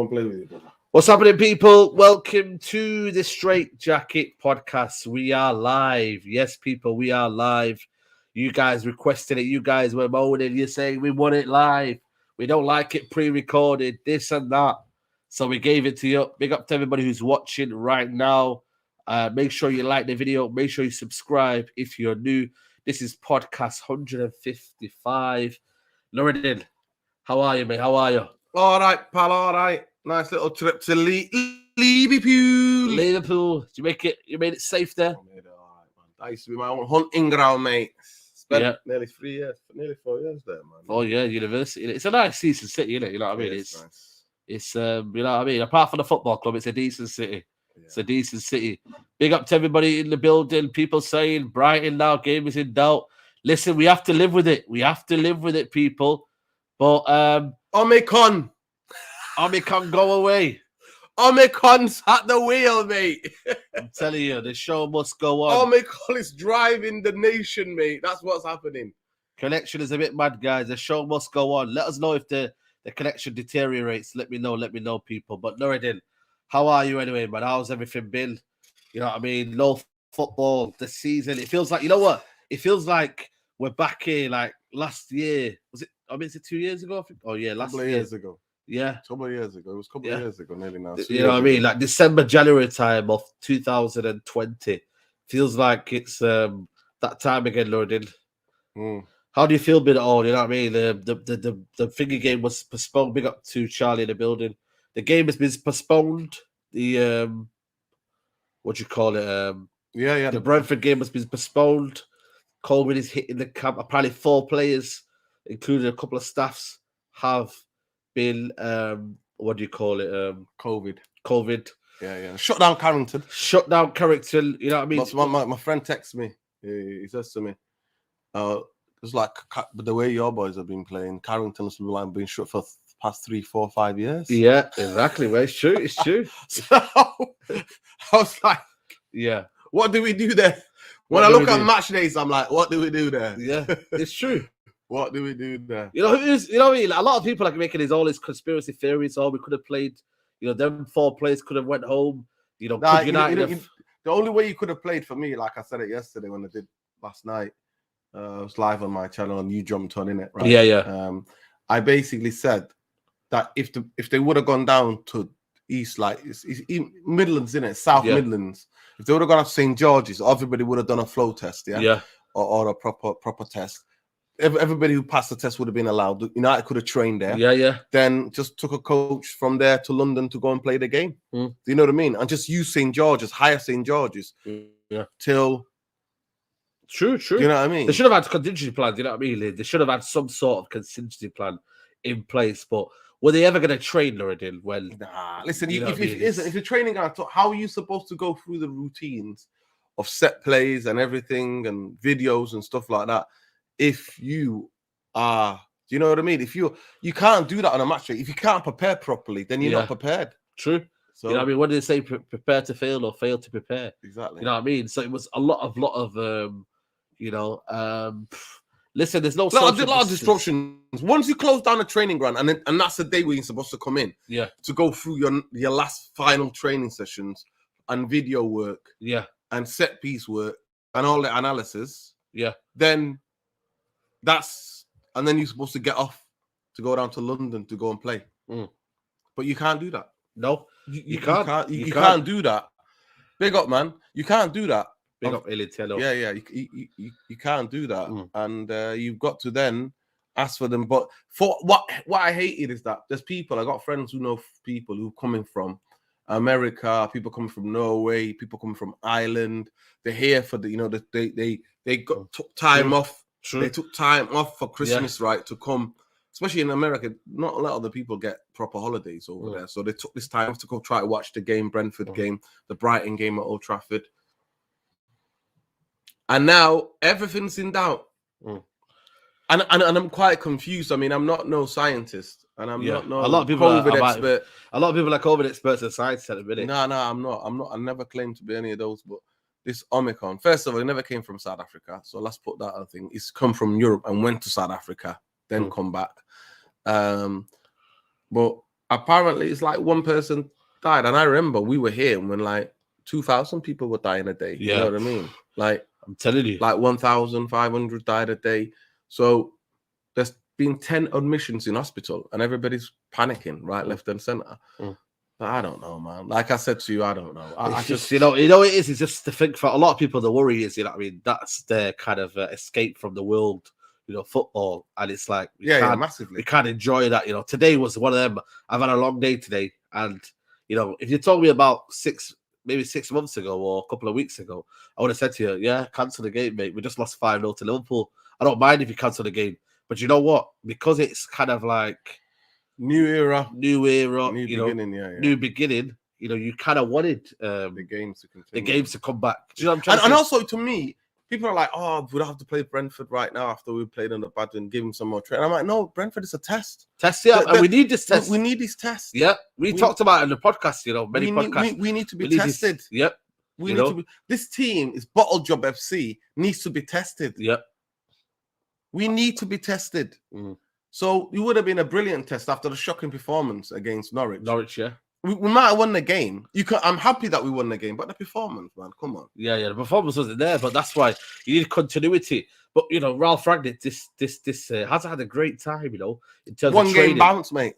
and play with you, brother. What's happening, people? Welcome to the Straightjacket podcast. We are live. Yes, people, we are live. You guys requested it. You guys were moaning. You're saying we want it live. We don't like it pre-recorded, this and that. So we gave it to you. Big up to everybody who's watching right now. Make sure you like the video. Make sure you subscribe if you're new. This is podcast 155. Nuruddin, how are you, mate? How are you? All right, pal. All right. Nice little trip to Liverpool. Liverpool. Did you make it? You made it safe there? I made it all right, man. That used to be my own hunting ground, mate. Spent nearly 3 years, nearly 4 years there, man. 4 years, university. It's a nice, decent city, isn't it? You know what I mean? It's nice. It's you know what I mean? Apart from the football club, it's a decent city. Yeah. It's a decent city. Big up to everybody in the building. People saying Brighton now, game is in doubt. Listen, we have to live with it. We have to live with it, people. But Omicron go away. Omicon's at the wheel, mate. I'm telling you, the show must go on. Omicron is driving the nation, mate. That's what's happening. Connection is a bit mad, guys. The show must go on. Let us know if the connection deteriorates. Let me know, people. But Nuruddin, how are you anyway, man? How's everything been? You know what I mean? No football this season. It feels like, you know what? It feels like we're back here like last year. Was it? I mean, is it 2 years ago? I think. Oh yeah, last year. Years ago. Yeah. A couple of years ago. It was a couple of years ago, nearly now. You know what I mean? Like December, January time of 2020. Feels like it's that time again, Nuruddin. How do you feel about it all? You know what I mean? The figure game was postponed. Big up to Charlie in the building. The game has been postponed. The what do you call it? Yeah. The Brentford game has been postponed. COVID is hitting the camp. Apparently 4 players, including a couple of staffs, have been what do you call it? COVID. Yeah. Shut down Carrington. You know what I mean? My friend texts me. He says to me, it's like the way your boys have been playing, Carrington's been shut for the past 3, 4, 5 years. Yeah, exactly. Well, it's true. It's true. So I was like, yeah, what do we do there? When I look at match days, I'm like, what do we do there? Yeah, it's true. What do we do there? You know what I mean? Like, a lot of people are making all these conspiracy theories. Oh, we could have played. You know, them 4 players could have went home. You know, the only way you could have played for me, like I said it yesterday when I did last night, I was live on my channel and you jumped on in it, right? Yeah. I basically said that if they would have gone down to East, like it's Midlands, in it, South Midlands, if they would have gone up to St. George's, everybody would have done a flow test, or a proper test. Everybody who passed the test would have been allowed. United could have trained there. Yeah. Then just took a coach from there to London to go and play the game. Do you know what I mean? And just use St. George's, hire St. George's, till. True. You know what I mean? They should have had contingency plans. You know what I mean? They should have had some sort of contingency plan in place. But were they ever going to train Nuruddin? Well, listen. If you're training, how are you supposed to go through the routines of set plays and everything and videos and stuff like that? If you are, do you know what I mean? If you can't do that on a match day. If you can't prepare properly, then you're not prepared. True. So, you know what I mean? What did they say? Prepare to fail or fail to prepare. Exactly. You know what I mean? So it was a lot of listen, there's no lot of disruptions. Once you close down a training ground, and that's the day when you're supposed to come in, to go through your last final training sessions and video work, and set piece work and all the analysis, then then you're supposed to get off to go down to London to go and play, but you can't do that. No, you can't. You can't do that. Big up, man. You can't do that. Big up, Elitello. Yeah. You can't do that, and you've got to then ask for them. But for what I hated is that there's people. I got friends who know people who coming from America, people coming from Norway, people coming from Ireland. They're here for they took time off. True. They took time off for Christmas, right, to come. Especially in America, not a lot of the people get proper holidays over there. So they took this time to go try to watch the game, Brentford game, the Brighton game at Old Trafford. And now everything's in doubt. And I'm quite confused. I mean, I'm not no scientist. And I'm not no a lot of people COVID expert. A lot of people are COVID experts and science at the minute. No, I'm not. I never claimed to be any of those. But this Omicron, first of all, it never came from South Africa. So let's put that other thing. It's come from Europe and went to South Africa, then come back. But apparently it's like one person died. And I remember we were here when like 2,000 people were dying a day. You know what I mean? Like, I'm telling you. Like 1,500 died a day. So there's been 10 admissions in hospital and everybody's panicking right, left and center. I don't know, man. Like I said to you, I don't know. I just it is. It's just to think for a lot of people, the worry is, you know what I mean, that's their kind of escape from the world, you know, football. And it's like, massively. We can't enjoy that. You know, today was one of them. I've had a long day today. And, you know, if you told me about maybe 6 months ago or a couple of weeks ago, I would have said to you, yeah, cancel the game, mate. We just lost 5-0 to Liverpool. I don't mind if you cancel the game. But you know what? Because it's kind of like new era, new beginning, new beginning. You know, you kind of wanted the games to continue, the games to come back. Do you know what I'm trying to say? And also, to me, people are like, "Oh, we'd have to play Brentford right now after we played on the bad and give them some more training." I'm like, "No, Brentford is a test. And we need this test. We need these tests. Yeah, we talked about it in the podcast. You know, many podcasts. We need to be tested. Yep. We need to be. This team is Bottle Job FC needs to be tested. Yep. We need to be tested. So it would have been a brilliant test after the shocking performance against Norwich. Yeah. We might have won the game. I'm happy that we won the game, but the performance, man, come on. Yeah, the performance wasn't there, but that's why you need continuity. But you know, Ralph Ragnick, this has had a great time, you know, in terms of training. Game bounce, mate.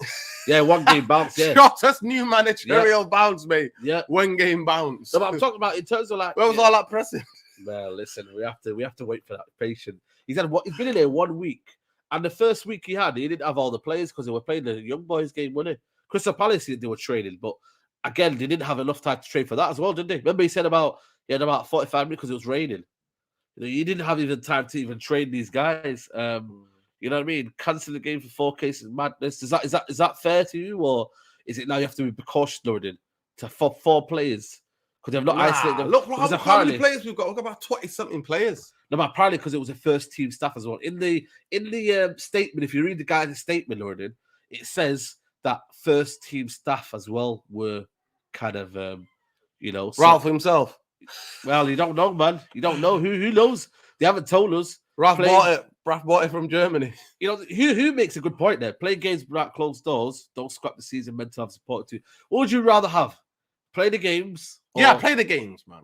Yeah, 1 game bounce. Yeah, shortest new managerial bounce, mate. Yeah, 1 game bounce. So I'm talking about in terms of like, where was all that pressing? Well, listen, we have to wait for that patient. He's been in there 1 week, and the first week he didn't have all the players because they were playing the young boys game, weren't they? Crystal Palace, they were training, but again, they didn't have enough time to train for that as well, did they? Remember he said he had about 45 minutes because it was raining. You know, you didn't have even time to even train these guys. You know what I mean? Cancel the game for 4 cases, madness. Is that fair to you, or is it now you have to be precautionary for 4 players because they've not isolated them? Look how many players we've got. We've got about 20-something players. No, but apparently because it was a first team staff as well. In the statement, if you read the guy's statement, Lorden, it says that first team staff as well were kind of, you know, Ralph himself. Well, you don't know, man. You don't know. Who knows? They haven't told us. Ralph bought it from Germany. You know, who makes a good point there? Play games behind closed doors. Don't scrap the season meant to have support to. What would you rather have? Play the games? Play the games, man.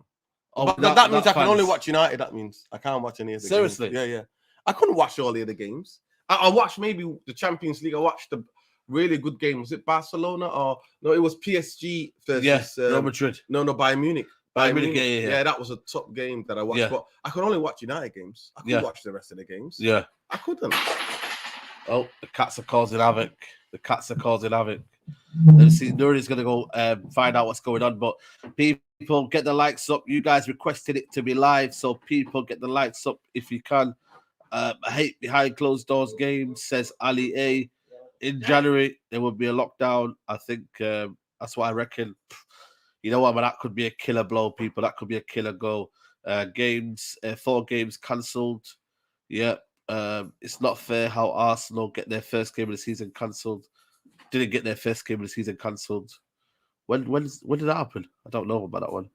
But that means I can only watch United. That means I can't watch any of the games. Seriously? Yeah. I couldn't watch all the other games. I watched maybe the Champions League. I watched the really good game. Was it Barcelona or no? It was PSG versus Real Madrid. No, Bayern Munich. Bayern Munich. Yeah. That was a top game that I watched. Yeah. But I could only watch United games. I couldn't watch the rest of the games. Yeah, I couldn't. Oh, the cats are causing havoc. Let's see. Nuri's going to go find out what's going on. But people, get the likes up. You guys requested it to be live, so people get the likes up if you can. I hate behind closed doors games, says Ali A. In January, there will be a lockdown. I think that's what I reckon. You know what, man? That could be a killer blow, people. That could be a killer goal. 4 games cancelled. Yeah. It's not fair how Arsenal get their first game of the season cancelled. Didn't get their first game of the season cancelled. When did that happen? I don't know about that one.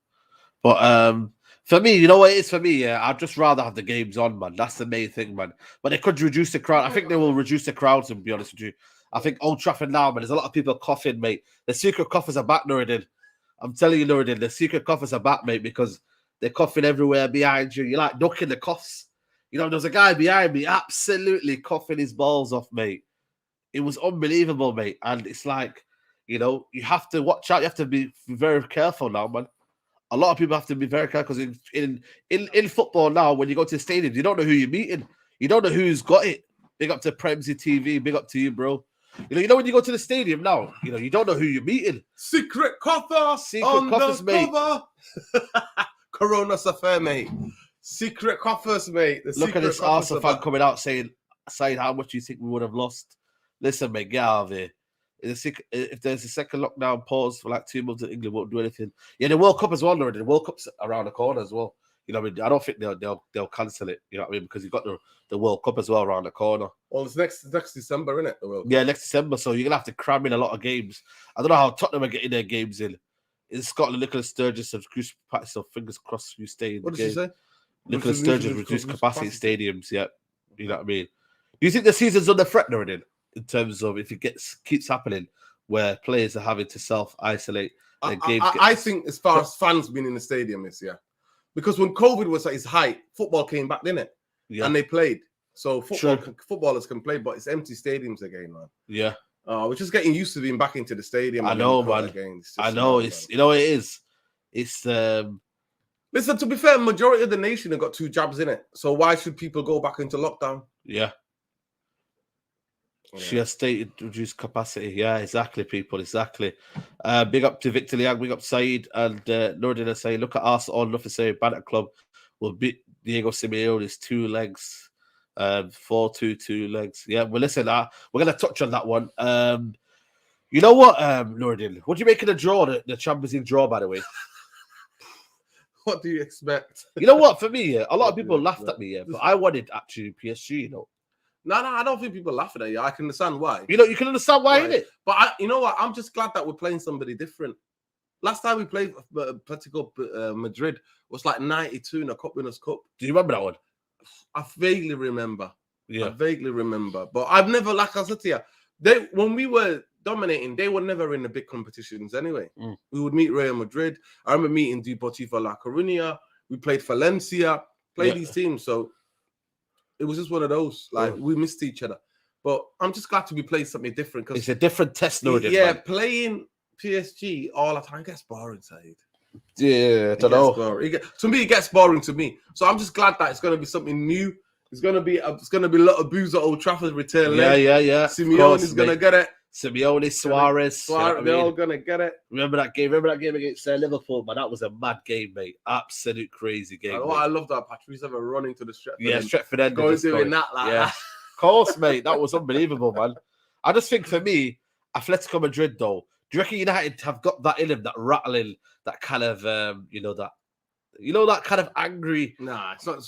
But for me, you know what it is for me? Yeah, I'd just rather have the games on, man. That's the main thing, man. But they could reduce the crowd. I think they will reduce the crowds, to be honest with you. I think Old Trafford now, man, there's a lot of people coughing, mate. The secret coffers are back, Nuruddin. I'm telling you, Nuruddin, the secret coffers are back, mate, because they're coughing everywhere behind you. You're like ducking the coughs. You know, there's a guy behind me absolutely coughing his balls off, mate. It was unbelievable, mate. And it's like, you know, you have to watch out. You have to be very careful now, man. A lot of people have to be very careful because in football now, when you go to the stadium, you don't know who you're meeting. You don't know who's got it. Big up to Premsy TV. Big up to you, bro. You know when you go to the stadium now, you know, you don't know who you're meeting. Secret coffer. Secret coffers, mate. Corona's affair, mate. Secret coffers, mate. Look at this Arsenal fan coming out saying how much you think we would have lost. Listen, mate, get out of here. If there's a second lockdown pause for like 2 months in England, won't do anything. Yeah, the World Cup as well, already. The World Cup's around the corner as well. You know, I mean, I don't think they'll cancel it. You know what I mean? Because you've got the World Cup as well around the corner. Well, it's next December, isn't it? The World Cup. Yeah, next December. So you're gonna have to cram in a lot of games. I don't know how Tottenham are getting their games in. In Scotland, Nicola Sturgis and Chris Pattis, so fingers crossed you stay in the game. What did you say? Nicola Sturgis reduced capacity stadiums. Yeah, you know what I mean. Do you think the season's under threat now, in terms of if it keeps happening? where players are having to self-isolate. I think as far as fans being in the stadium is, because when COVID was at its height, football came back, didn't it? Yeah. And they played. So footballers can play, but it's empty stadiums again, man. Yeah. We're just getting used to being back into the stadium. I know, man. I know. It is. It's Listen, to be fair, majority of the nation have got 2 jabs in it. So why should people go back into lockdown? Yeah. She has stated reduced capacity. Yeah, exactly, people. Exactly. Big up to Victor Liang, big up Saeed, and Nordin say, look at Arsenal, nothing say Banter Club will beat Diego Simeone's 2 legs. 4-2 legs. Yeah, well, listen, we're going to touch on that one. You know what, Nordin? What do you make of the draw, the Champions League draw, by the way? What do you expect? You know what, for me, a lot of people laughed at me, but I wanted actually PSG, No, I don't think people are laughing at you. I can understand why. You can understand why, innit? But you know what? I'm just glad that we're playing somebody different. Last time we played Atletico Madrid was like 92 in a Cup Winners' Cup. Do you remember that one? I vaguely remember. Yeah. I vaguely remember. But I've never, like I said to you, when we were dominating, they were never in the big competitions anyway. We would meet Real Madrid. I remember meeting Deportivo La Coruña. We played Valencia, these teams. So it was just one of those. Like, we missed each other. But I'm just glad to be playing something different. It's a different test, playing PSG all the time gets boring, Saeed. Yeah, I don't know. To me, it gets boring to me. So I'm just glad that it's going to be something new. It's going to be a lot of booze at Old Trafford return. Yeah. Simeone is going to get it. Simeone, Suarez. They're all going to get it. Remember that game against Liverpool, man? That was a mad game, mate. Absolute crazy game. I love that Patrice ever running to the Stretford. Yeah, Stretford end. Doing that like that. Of course, mate. That was unbelievable, man. I just think for me, Atletico Madrid, though, do you reckon United have got that in them, that rattling, that kind of, that kind of angry? Nah, it's not.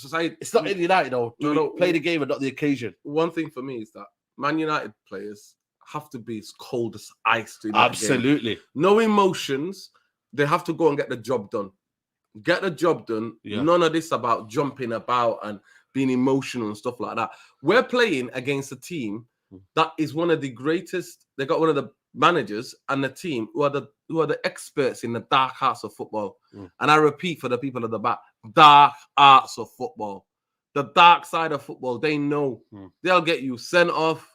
It's not in United, though. Play the game and not the occasion. One thing for me is that Man United players have to be as cold as ice. Absolutely. No emotions. They have to go and get the job done. Get the job done. Yeah. None of this about jumping about and being emotional and stuff like that. We're playing against a team that is one of the greatest. They got one of the managers and the team who are the experts in the dark arts of football. And I repeat for the people at the back, dark arts of football. The dark side of football, they know. They'll get you sent off.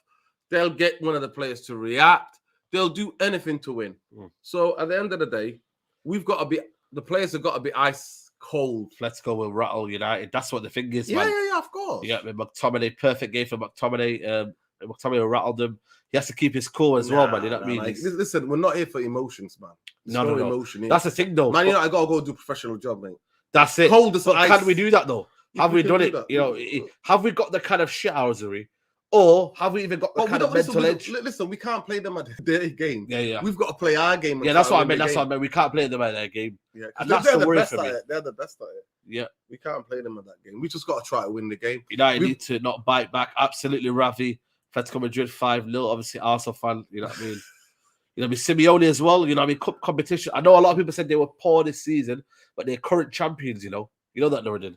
They'll get one of the players to react. They'll do anything to win. So at the end of the day, the players have got to be ice cold. Atletico will rattle United. That's what the thing is, man. Yeah, of course. Yeah, McTominay, perfect game for McTominay. McTominay will rattle them. He has to keep his cool as well, man. You know what I mean? Like, listen, we're not here for emotions, man. No emotion here. That's the thing, though. Man, I gotta go do a professional job, mate. That's it. Cold as ice. Can we do that though? Have we done it? Have we got the kind of shithousery, or have we even got the kind of mental edge? Listen, we can't play them at their game. Yeah. We've got to play our game. Yeah, that's what I meant. We can't play them at their game. Yeah, and that's the worry for me. They're the best at it. Yeah, we can't play them at that game. We just got to try to win the game. United need to not bite back. Absolutely, Ravi. Atletico Madrid 5-0. Obviously, Arsenal fan. You know what I mean? Simeone as well. You know what I mean? Cup competition. I know a lot of people said they were poor this season, but they're current champions. You know that, Northern.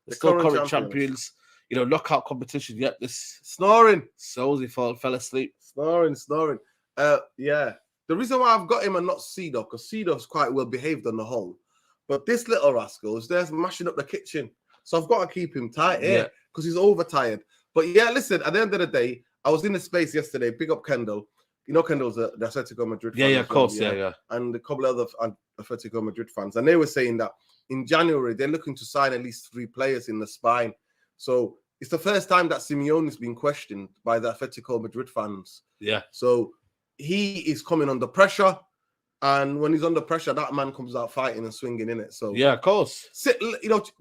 They're still current champions. Knockout competition. Yep, this snoring. Solzy fell asleep. Snoring. Yeah. The reason why I've got him and not Seedorf, because Seedorf's quite well behaved on the whole. But this little rascal is there mashing up the kitchen. So I've got to keep him tight here because he's overtired. But yeah, listen, at the end of the day, I was in the space yesterday. Big up Kendall. You know Kendall's the Atletico Madrid fan. Yeah, of course. Yeah. And a couple of other Atletico Madrid fans. And they were saying that in January, they're looking to sign at least 3 players in the spine. So it's the first time that Simeone has been questioned by the Atletico Madrid fans. Yeah. So he is coming under pressure. And when he's under pressure, that man comes out fighting and swinging in it. So yeah, of course.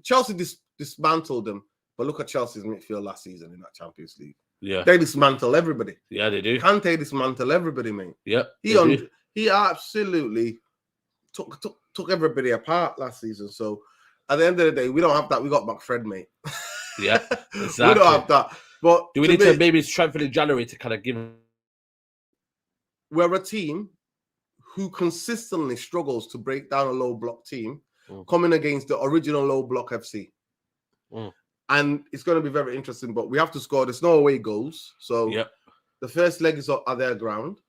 Chelsea dismantled them. But look at Chelsea's midfield last season in that Champions League. Yeah. They dismantle everybody. Yeah, they do. Kante dismantle everybody, mate. Yeah. He absolutely took everybody apart last season. So at the end of the day, we don't have that. We got McFred, mate. Yeah, exactly. We don't have that. But do we need to maybe strengthen in January to kind of give? We're a team who consistently struggles to break down a low block team, coming against the original low block FC. And it's going to be very interesting, but we have to score. There's no away goals. So the first leg is at their ground.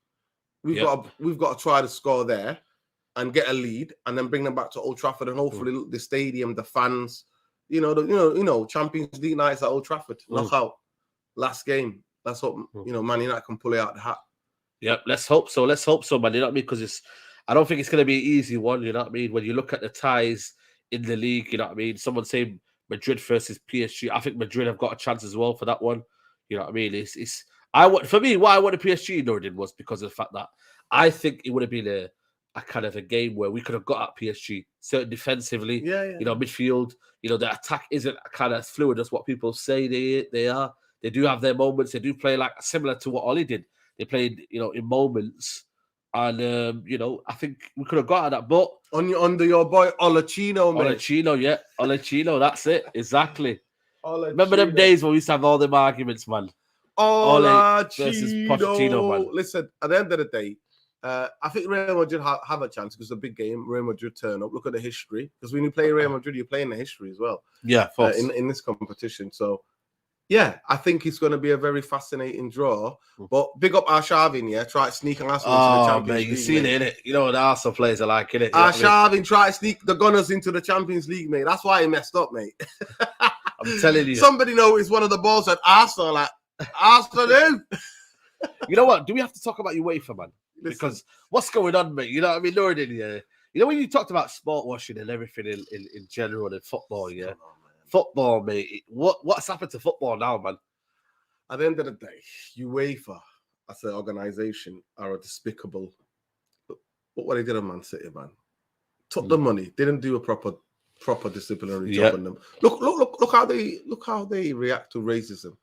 we've got to try to score there and get a lead, and then bring them back to Old Trafford, and hopefully the stadium, the fans, Champions League nights at Old Trafford, knockout, last game. Let's hope Man United can pull it out the hat. Yep, let's hope so. Let's hope so, man. You know what I mean? Because I don't think it's going to be an easy one. You know what I mean? When you look at the ties in the league, you know what I mean? Someone saying Madrid versus PSG. I think Madrid have got a chance as well for that one. You know what I mean? Why I wanted PSG Nordin was because of the fact that I think it would have been a kind of a game where we could have got at PSG, certainly defensively. Midfield. The attack isn't kind of fluid as what people say they are. They do have their moments. They do play like similar to what Oli did. They played, in moments, and I think we could have got at that. But under your boy Olachino, mate. Olachino. That's it, exactly. Remember them days when we used to have all them arguments, man. Olachino versus Pochettino, man. Listen, at the end of the day, I think Real Madrid have a chance because it's a big game. Real Madrid turn up. Look at the history, because when you play Real Madrid, you're playing the history as well. Yeah, in this competition. So. Yeah, I think it's going to be a very fascinating draw. But big up Arshavin, try to sneak an Arsenal into the Champions League. You seen it, innit? You know what the Arsenal players are like, innit? Arshavin try to sneak the Gunners into the Champions League, mate. That's why he messed up, mate. I'm telling you. Somebody noticed one of the balls at Arsenal, like, Arsenal. You know what? Do we have to talk about UEFA, man? Because what's going on, mate? You know what I mean? Nordin, yeah. You know when you talked about sport washing and everything in general and football, yeah? Football, mate. What's happened to football now, man? At the end of the day, UEFA as an organization are despicable. But what they did on Man City, man, took the money, didn't do a proper disciplinary job on them. Look how they react to racism.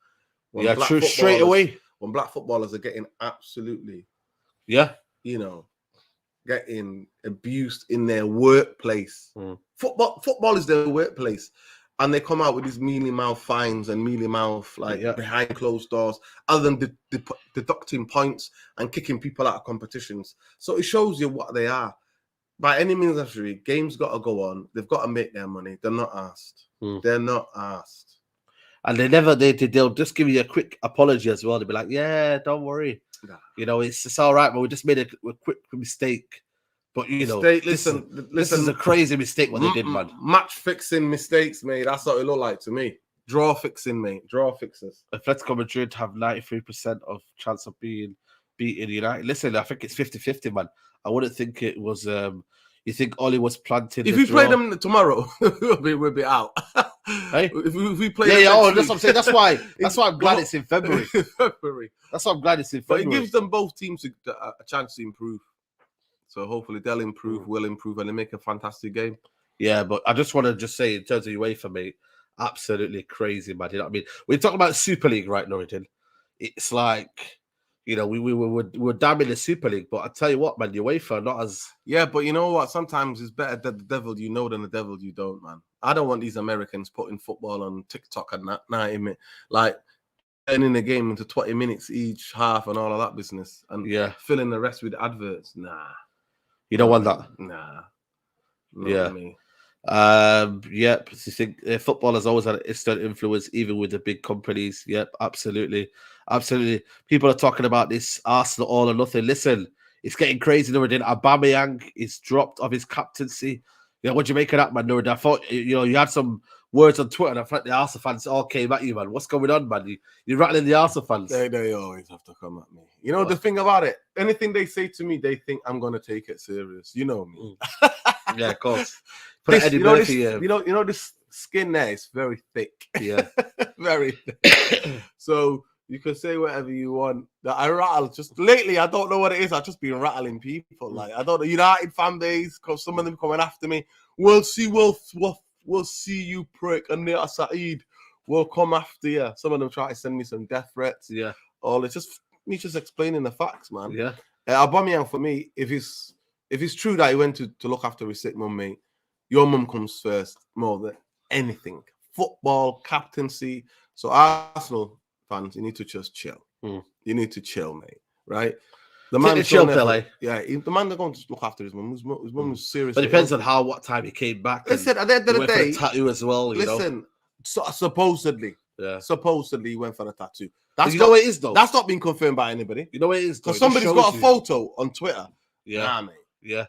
True. Straight away. When black footballers are getting absolutely, getting abused in their workplace. Football is their workplace. And they come out with these mealy-mouth fines and mealy-mouth, behind closed doors, other than deducting points and kicking people out of competitions. So it shows you what they are. By any means necessary, games got to go on. They've got to make their money. They're not asked. They're not asked. And they'll just give you a quick apology as well. They'll be like, yeah, don't worry. Nah. It's all right, but we just made a quick mistake. But listen, this is a crazy mistake what they did, man. Match fixing mistakes, mate. That's what it looked like to me. Draw fixing, mate. Draw fixers. Atletico Madrid have 93% of chance of being beaten United. Listen, I think it's 50-50, man. I wouldn't think it was. You think Oli was planting? If we play them tomorrow, we'll be out. Hey? If we play, that's what I'm saying. That's why I'm glad it's in February. That's why I'm glad it's in February. But it gives them both teams a chance to improve. So hopefully they'll improve, will improve, and they make a fantastic game. Yeah, but I just want to say in terms of UEFA, mate, absolutely crazy, man. You know what I mean? We're talking about Super League right now, it's like, we're damning the Super League, but I tell you what, man, UEFA not as... Yeah, but you know what? Sometimes it's better that the devil you know than the devil you don't, man. I don't want these Americans putting football on TikTok and 90 minutes, like turning the game into 20 minutes each half and all of that business, and filling the rest with adverts. Nah. You don't want that? Nah. Me. Yep. You think football has always had an instant influence, even with the big companies. Yep, absolutely. People are talking about this Arsenal all or nothing. Listen, it's getting crazy. Nuruddin Aubameyang is dropped of his captaincy. What do you make of that, man, Nuruddin? I thought you had some words on Twitter, and I thought the Arsenal fans all came at you, man. What's going on, man? You're rattling the Arsenal fans. They always have to come at me. The thing about it, anything they say to me, they think I'm going to take it serious. You know me. Yeah, of course. This skin there is very thick. Yeah. Very thick. So you can say whatever you want. That I rattle. Just lately, I don't know what it is. I've just been rattling people. Like, I don't know, United fan base, because some of them coming after me. We'll see, we'll see you prick, and Nita Saeed will come after you. Some of them try to send me some death threats. Yeah. All it's just me just explaining the facts, man. Yeah. Aubameyang, for me, if it's true that he went to look after his sick mum, mate, your mum comes first more than anything. Football, captaincy. So Arsenal fans, you need to just chill. You need to chill, mate. Right? The man chill, Pele. Yeah, the man they're going to look after his mum. His mum was serious. But it depends on what time he came back. Listen, at the end of the day, tattoo as well. Supposedly, Yeah. Supposedly he went for the tattoo. You know what it is, though? That's not been confirmed by anybody. You know what it is, though? Because somebody's got a photo on Twitter. Yeah. Nah, mate. Yeah.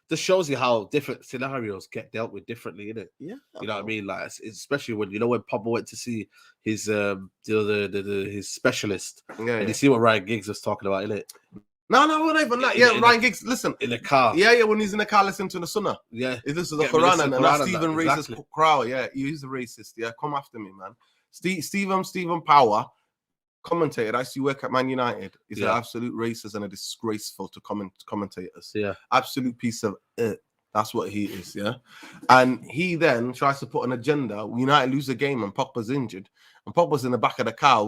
This shows you how different scenarios get dealt with differently, innit? Yeah. You know what I mean? Like, especially when Pogba went to see his his specialist, and you see what Ryan Giggs was talking about, innit? No, not even that. Yeah, Ryan Giggs, listen. In the car. Yeah, when he's in the car listening to the Sunnah. Yeah. He listens to the Quran and that Stephen racist crowd. Yeah, he's a racist. Yeah, come after me, man. Stephen Power, commentator. I used to work at Man United. He's an absolute racist and a disgraceful to commentators. Yeah. Absolute piece of that's what he is, yeah. And he then tries to put an agenda. United lose a game and Pogba's injured. And Pogba's in the back of the car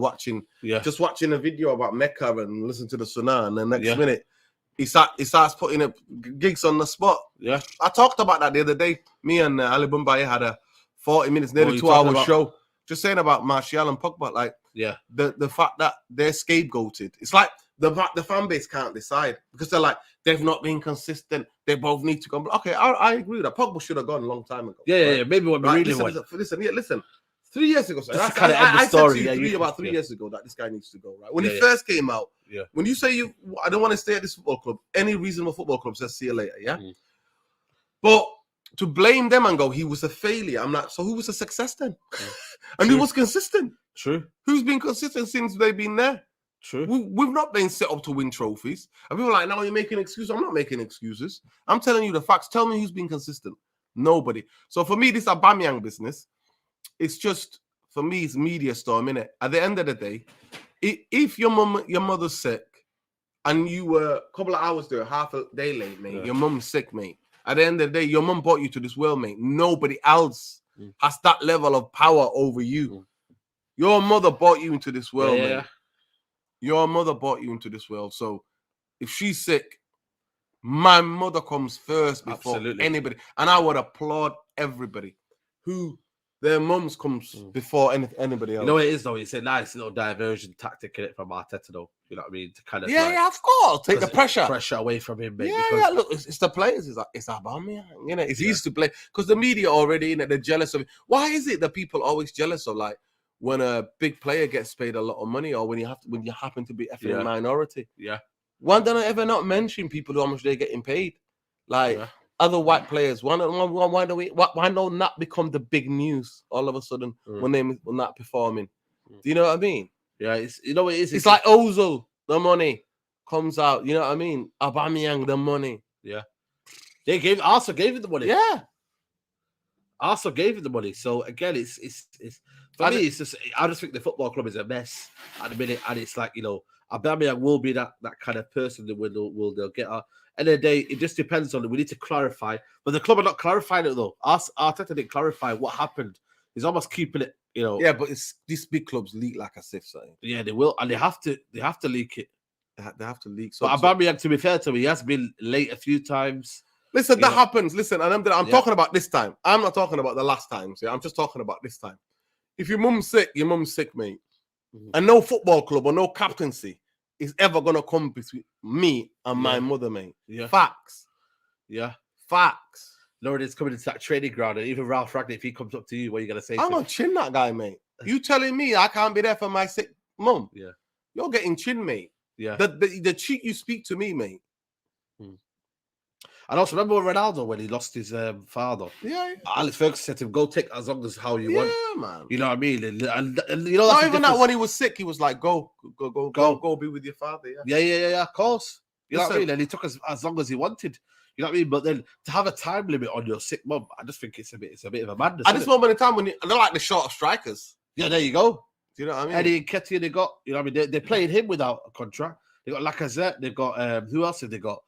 just watching a video about Mecca and listening to the Sunnah. And the next minute, he starts putting up gigs on the spot. Yeah. I talked about that the other day. Me and Ali Boumbaye had a 40 minutes, nearly 2-hour show. Just saying about Martial and Pogba, like the fact that they're scapegoated. It's like the fan base can't decide because they're like, they've not been consistent. They both need to go. Okay, I agree with that. Pogba should have gone a long time ago. Yeah. Maybe what we really want. Listen. 3 years ago, so that's kind of end the story. About 3 years ago that this guy needs to go, right? When he first came out, when you say I don't want to stay at this football club, any reasonable football club says see you later, yeah? But to blame them and go, he was a failure, I'm not, so who was a success then? And who was consistent? True. Who's been consistent since they've been there? True. We've not been set up to win trophies. And people are like, no, you're making excuses. I'm not making excuses. I'm telling you the facts. Tell me who's been consistent. Nobody. So for me, this Aubameyang business, it's just, for me, it's media storm, innit? At the end of the day, if your mother's sick and you were a couple of hours there, half a day late, mate, your mum's sick, mate. At the end of the day, your mum brought you to this world, mate. Nobody else has that level of power over you. Your mother brought you into this world, mate. Your mother brought you into this world. So if she's sick, my mother comes first before anybody. And I would applaud everybody who their mums comes before anybody else. You know what it is, though? It's a nice little diversion tactic in it from Arteta, though. You know what I mean? To kind of of course. Take the pressure away from him, mate. Look, it's the players. It's Aubameyang, you know. It's easy to play because the media already, they're jealous of it. Why is it that people are always jealous of, like, when a big player gets paid a lot of money, or when you happen to be a minority? Yeah. Why don't I ever not mention people how much they're getting paid? Like other white players. Why don't not become the big news all of a sudden when they're not performing? Do you know what I mean? Yeah, it's like Ozil, the money comes out. You know what I mean? Aubameyang, the money. Yeah. Arsenal gave it the money. Yeah. Arsenal gave it the money. So again, it's for me, it's just, I just think the football club is a mess at the minute, and it's like, Aubameyang will be that kind of person that they'll get out. End of the day, it just depends on it. We need to clarify, but the club are not clarifying it though. Arteta didn't clarify what happened. He's almost keeping it, Yeah, but it's these big clubs leak like a sieve, so. Yeah, they will, and they have to leak it. They have to leak. So, but Aubameyang, to be fair to him, he has been late a few times. Listen, that happens. Listen, and I'm talking about this time. I'm not talking about the last times. Yeah, I'm just talking about this time. If your mum's sick, mate. And no football club or no captaincy is ever gonna come between me and my mother, mate. Yeah. Facts. Yeah. Facts. Lord is coming into that training ground, and even Ralph Ragnick, if he comes up to you, what are you gonna say? I'm gonna chin that guy, mate. You telling me I can't be there for my sick mum? Yeah. You're getting chin, mate. Yeah. The cheek you speak to me, mate. And also remember Ronaldo when he lost his father. Yeah. Alex Ferguson said to him, "Go take as long as how you want." Yeah, man. You know what I mean? And that's not even that when he was sick, he was like, "Go be with your father." Yeah. Of course. You know what I mean? And he took as long as he wanted. You know what I mean? But then to have a time limit on your sick mum, I just think it's a bit of a madness. At this moment in time, when they're like the short strikers. Yeah, there you go. Do you know what I mean? Eddie Nketiah, they got. You know what I mean? They're playing him without a contract. They got Lacazette. They've got who else have they got?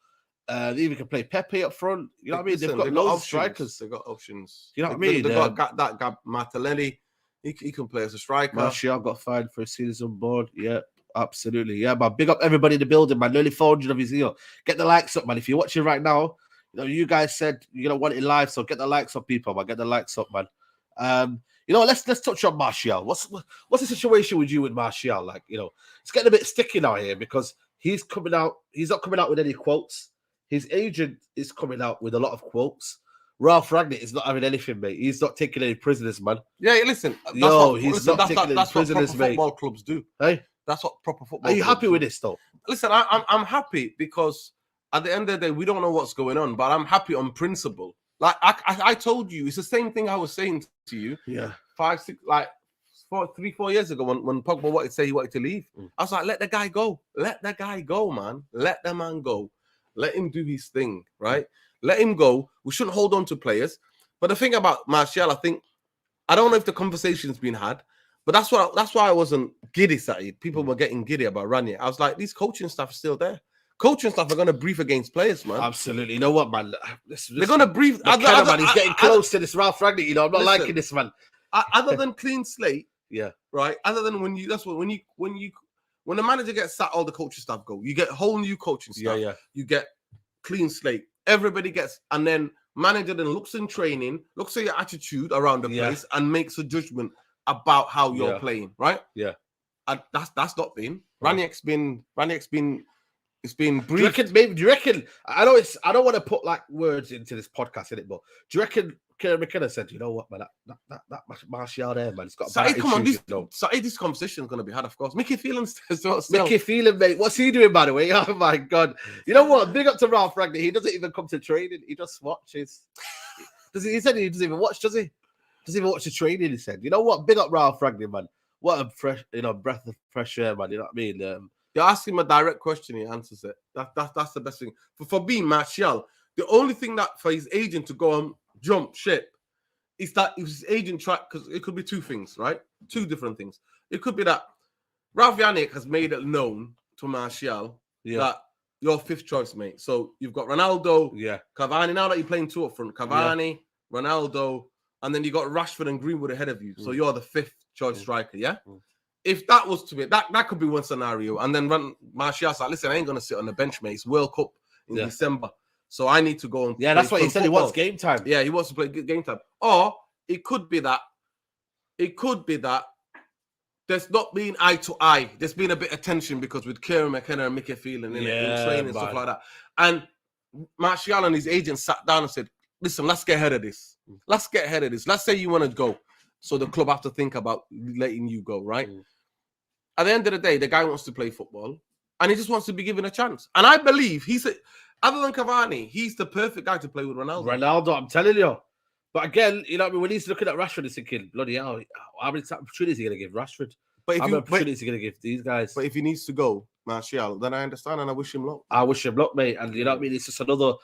They even can play Pepe up front. You know what I mean? They've got loads of strikers. They've got options. You know what I mean? They've got that Martinelli. He can play as a striker. Martial got fined for a season on board. Yeah, absolutely. Yeah, man. Big up everybody in the building, man. Nearly 400 of his here. Get the likes up, man. If you're watching right now, you guys said you're gonna want it live, so get the likes up, people, man. Get the likes up, man. Let's touch on Martial. What's the situation with you with Martial? Like, it's getting a bit sticky now here because he's not coming out with any quotes. His agent is coming out with a lot of quotes. Ralph Ragnick is not having anything, mate. He's not taking any prisoners, man. Yeah, listen. He's not taking any prisoners, what mate. football clubs do. Hey, That's what proper football. Are you happy with this though? Listen, I'm happy because at the end of the day, we don't know what's going on, but I'm happy on principle. Like I told you, it's the same thing I was saying to you. Yeah. 3, 4 years ago when Pogba wanted to say he wanted to leave. I was like, let the guy go. Let the guy go, man. Let the man go. Let him do his thing, right? Let him go. We shouldn't hold on to players. But the thing about Martial, I don't know if the conversation's been had, but that's why I wasn't giddy, Saeed. People were getting giddy about Ranier. I was like, these coaching staff are still there. Coaching staff are going to brief against players, man. Absolutely. You know what, man? They're going to brief. Man, he's getting close to this Ralph Ragnick. You know, I'm not liking this, man. Other than clean slate, yeah, right. Other than when the manager gets sacked, all the coaching staff go. You get whole new coaching staff. Yeah. You get clean slate. Everybody gets, and then manager then looks in training, looks at your attitude around the place, and makes a judgment about how you're playing, right? Yeah, and that's not been. Ranick's been. It's been brief. Do you reckon? I don't want to put like words into this podcast in it, but do you reckon Kieran McKenna said, you know what, man, that Martial there, man, it's got. Come on, this conversation is going to be had, of course. Mickey Phelan's still. Mickey Phelan, mate, what's he doing, by the way? Oh my God, you know what? Big up to Ralph Ragnick. He doesn't even come to training. He just watches. He said he doesn't even watch, does he? Doesn't even watch the training. He said, you know what? Big up Ralph Ragnick, man. What a fresh, breath of fresh air, man. You know what I mean? You ask him a direct question, he answers it. That's the best thing. For being Martial, the only thing that for his agent to go and jump ship is that if his agent because it could be two things, right? Two different things. It could be that Ralph Ragnick has made it known to Martial that you're fifth choice, mate. So you've got Ronaldo, Cavani. Now that you're playing two up front, Cavani, Ronaldo, and then you got Rashford and Greenwood ahead of you. So you're the fifth choice striker, yeah? If that was to be, that could be one scenario. And then Martial's like, listen, I ain't going to sit on the bench, mate. It's World Cup in December. So I need to go and that's what he said. He wants game time. Yeah, he wants to play game time. Or it could be that there's not been eye to eye. There's been a bit of tension because with Kieran McKenna and Mickey Phelan in training and stuff like that. And Martial and his agent sat down and said, listen, let's get ahead of this. Let's say you want to go. So the club have to think about letting you go, right? At the end of the day, the guy wants to play football and he just wants to be given a chance. And I believe other than Cavani, he's the perfect guy to play with Ronaldo. Ronaldo, I'm telling you. But again, you know what I mean? When he's looking at Rashford, he's thinking, bloody hell, how many opportunities is he going to give Rashford? How many opportunities is he going to give these guys? But if he needs to go, Martial, then I understand and I wish him luck. I wish him luck, mate. And you know what I mean? It's just another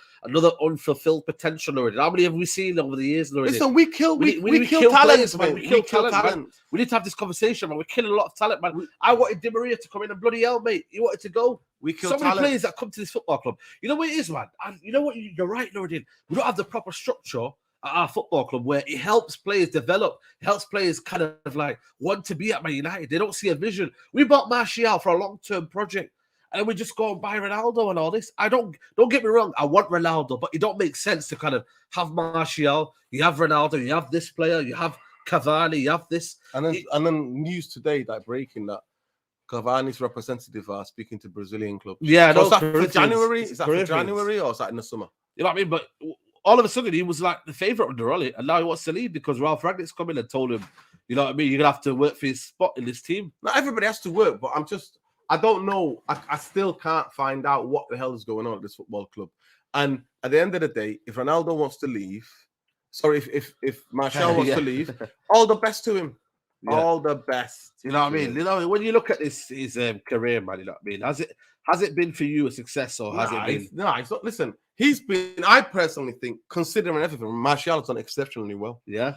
unfulfilled potential already. How many have we seen over the years already? Listen, we kill talent, man. We kill talent. We need to have this conversation, man. We're killing a lot of talent, man. I wanted Di Maria to come in and bloody hell, mate. He wanted to go. We kill many players that come to this football club. You know what it is, man? And you know what? You're right, Nuruddin. We don't have the proper structure at our football club where it helps players develop, helps players kind of like want to be at Man United. They don't see a vision. We bought Martial for a long-term project and we just go and buy Ronaldo and all this. Don't get me wrong, I want Ronaldo, but it don't make sense to kind of have Martial, you have Ronaldo, you have this player, you have Cavani, you have this. And then news today that breaking that Cavani's representative are speaking to Brazilian clubs. Yeah, so is that for January? Is that for January or is that in the summer? You know what I mean? But all of a sudden, he was like the favourite under Ollie, and now he wants to leave because Ralph Ragnick's come in and told him, you know what I mean, you're going to have to work for his spot in this team. Not everybody has to work, but I don't know. I still can't find out what the hell is going on at this football club. And at the end of the day, if Ronaldo wants to leave, if Martial wants to leave, all the best to him. Yeah. All the best. You know what I mean? You know, when you look at his career, man, you know what I mean? Has it been for you a success or has it been? No, it's not. Listen, I personally think, considering everything, Martial has done exceptionally well. Yeah.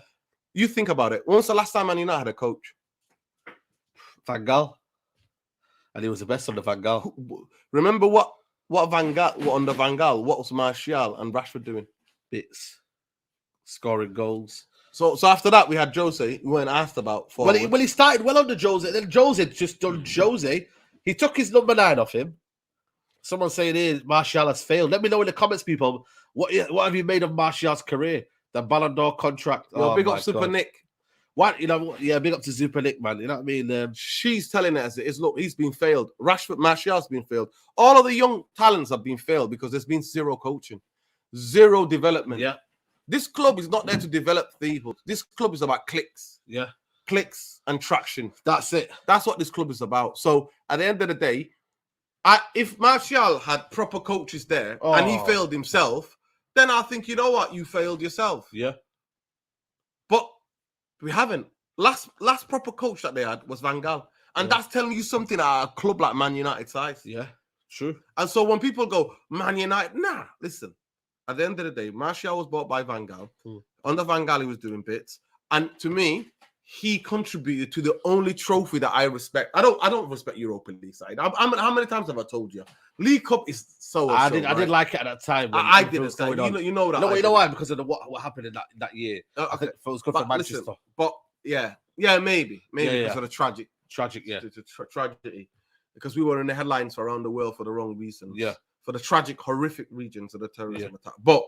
You think about it. When was the last time Man United had a coach? Van Gaal. And he was the best under Van Gaal. Remember what under Van Gaal, what was Martial and Rashford doing? Bits. Scoring goals. So after that, we had Jose. We weren't asked about forward. Well, he started well under Jose. Then Jose just done Jose. He took his number 9 off him. Someone saying here, Martial has failed. Let me know in the comments, people. What have you made of Martial's career? The Ballon d'Or contract. Big up Super Nick. What, you know? Yeah, big up to Super Nick, man. You know what I mean? She's telling it as it is. Look, he's been failed. Martial's been failed. All of the young talents have been failed because there's been zero coaching, zero development. Yeah. This club is not there to develop people. This club is about clicks. Yeah. clicks and traction. That's it. That's what this club is about. So at the end of the day, if Martial had proper coaches there and he failed himself, then I think, you know what, you failed yourself. Yeah. But we haven't. Last proper coach that they had was Van Gaal. And that's telling you something at a club like Man United size. Yeah, true. And so when people go, Man United, listen. At the end of the day, Martial was bought by Van Gaal. Under Van Gaal, he was doing bits. And to me, he contributed to the only trophy that I respect. I don't respect Europa League side. How many times have I told you? League Cup is so. I did like it at that time. I didn't. You know that. No, you know why? Because of what happened in that year. I think it was good for Manchester. Listen, but yeah, maybe because of the tragedy, because we were in the headlines for around the world for the wrong reasons. Yeah, for the tragic, horrific regions of the terrorism attack. But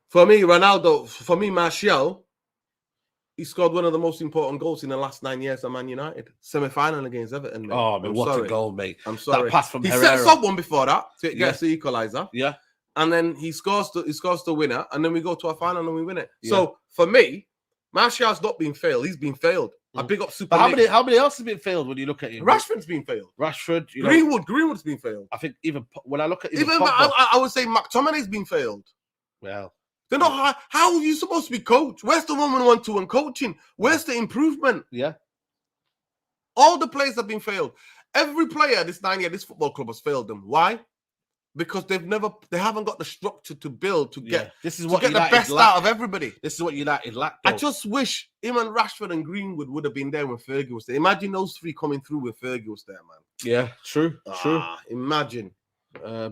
for me, Martial. He scored one of the most important goals in the last 9 years at Man United. Semi-final against Everton, mate. Oh, man, what a goal, mate. I'm sorry. That pass from He Herrera. sets up one before that to get the equaliser. Yeah. And then he scores the winner, and then we go to a final and we win it. Yeah. So, for me, Martial's not been failed. He's been failed. I big up Super But how many else have been failed when you look at him? Rashford's been failed. Rashford. Greenwood's been failed. I think even when I look at I would say McTominay's been failed. Well, they're not. How are you supposed to be coached? Where's the 1-1-2-1 coaching? Where's the improvement? Yeah. All the players have been failed. Every player this football club has failed them. Why? Because they haven't got the structure to build to get the best out of everybody. This is what United lack. I just wish him and Rashford and Greenwood would have been there when Fergie was there. Imagine those three coming through with Fergie was there, man. Yeah, true. Imagine.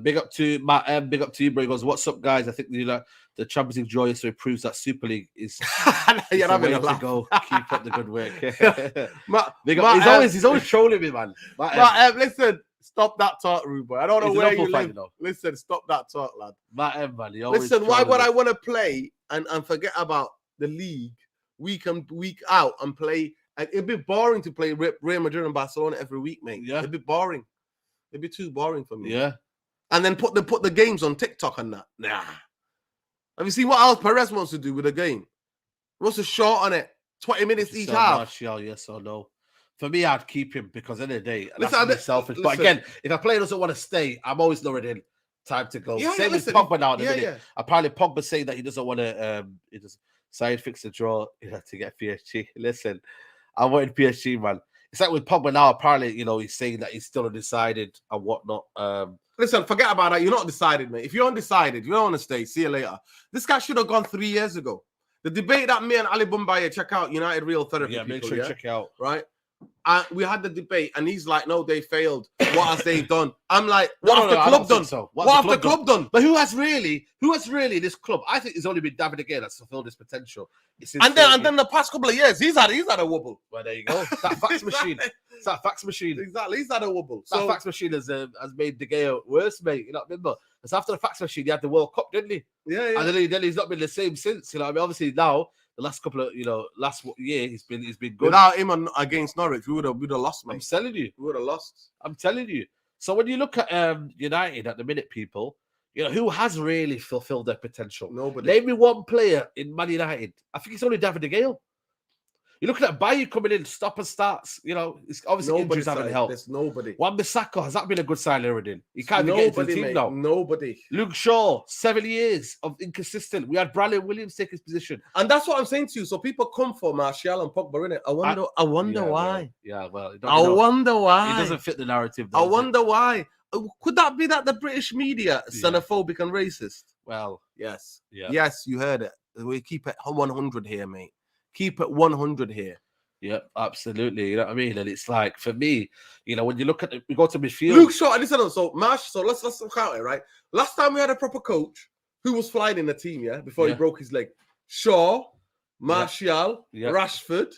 Big up to Matt M. Big up to you, bro. He goes, "What's up, guys? I think the Champions League joy so it proves that Super League is the way to go. Keep up the good work." He's always trolling me, man. Listen, stop that talk, rude boy. I don't know where you live. Listen, stop that talk, lad. Matt M, man. Listen, why would I want to play and forget about the league week in, week out and play? It'd be boring to play Real Madrid and Barcelona every week, mate. Yeah, it'd be boring. It'd be too boring for me. Yeah. And then put the games on TikTok and that. Nah. Have you seen what Al Perez wants to do with the game? He wants to short on it. 20 minutes each half. Martial, yes or no? For me, I'd keep him because at the end of the day, that's selfish. But again, if a player doesn't want to stay, I'm always lured in. Time to go. Same with Pogba now. Apparently, Pogba saying that he doesn't want to. He just side fix the draw to get PSG. Listen, I wanted PSG, man. It's like with Pogba now. Apparently, he's saying that he's still undecided and whatnot. Listen, forget about that. You're not decided, mate. If you're undecided, you don't want to stay. See you later. This guy should have gone 3 years ago. The debate that me and Ali Boumbaye check out United Real Therapy. Yeah, make sure you check it out. Right. And we had the debate, and he's like, "No, they failed. What has they done?" I'm like, "What have the club done? So. What have the club done?" But who has really this club? I think it's only been David again that's fulfilled this potential. And then the past couple of years, he's had a wobble. Well, there you go. That fax machine. It's that fax machine. Exactly. He's had a wobble. That fax machine has made De Gea worse, mate. You know what I mean? But it's after the fax machine, he had the World Cup, didn't he? Yeah. And then he's not been the same since. You know what I mean? Obviously now. The last couple of, last year, he's been good. Without him against Norwich, we would have lost, mate. I'm telling you. We would have lost. I'm telling you. So when you look at United at the minute, people, who has really fulfilled their potential? Nobody. Name me one player in Man United. I think it's only David De Gea. You're looking at Bayu coming in, stop and starts. It's obviously injuries haven't helped. There's nobody. Wan-Bissaka, has that been a good signing already? He can't even get into the team now. Nobody. Luke Shaw, 7 years of inconsistent. We had Bradley Williams take his position. And that's what I'm saying to you. So people come for Martial and Pogba, innit? I wonder why. I wonder why. He doesn't fit the narrative. I wonder why. Could that be that the British media is xenophobic and racist? Well, yes. Yeah. Yes, you heard it. We keep it 100 here, mate. Keep it 100 here. Yeah, absolutely. You know what I mean? And it's like, for me, when you look at we go to midfield. Luke Shaw, listen, so let's count it, right? Last time we had a proper coach who was flying in the team, before he broke his leg. Shaw, Martial, Rashford,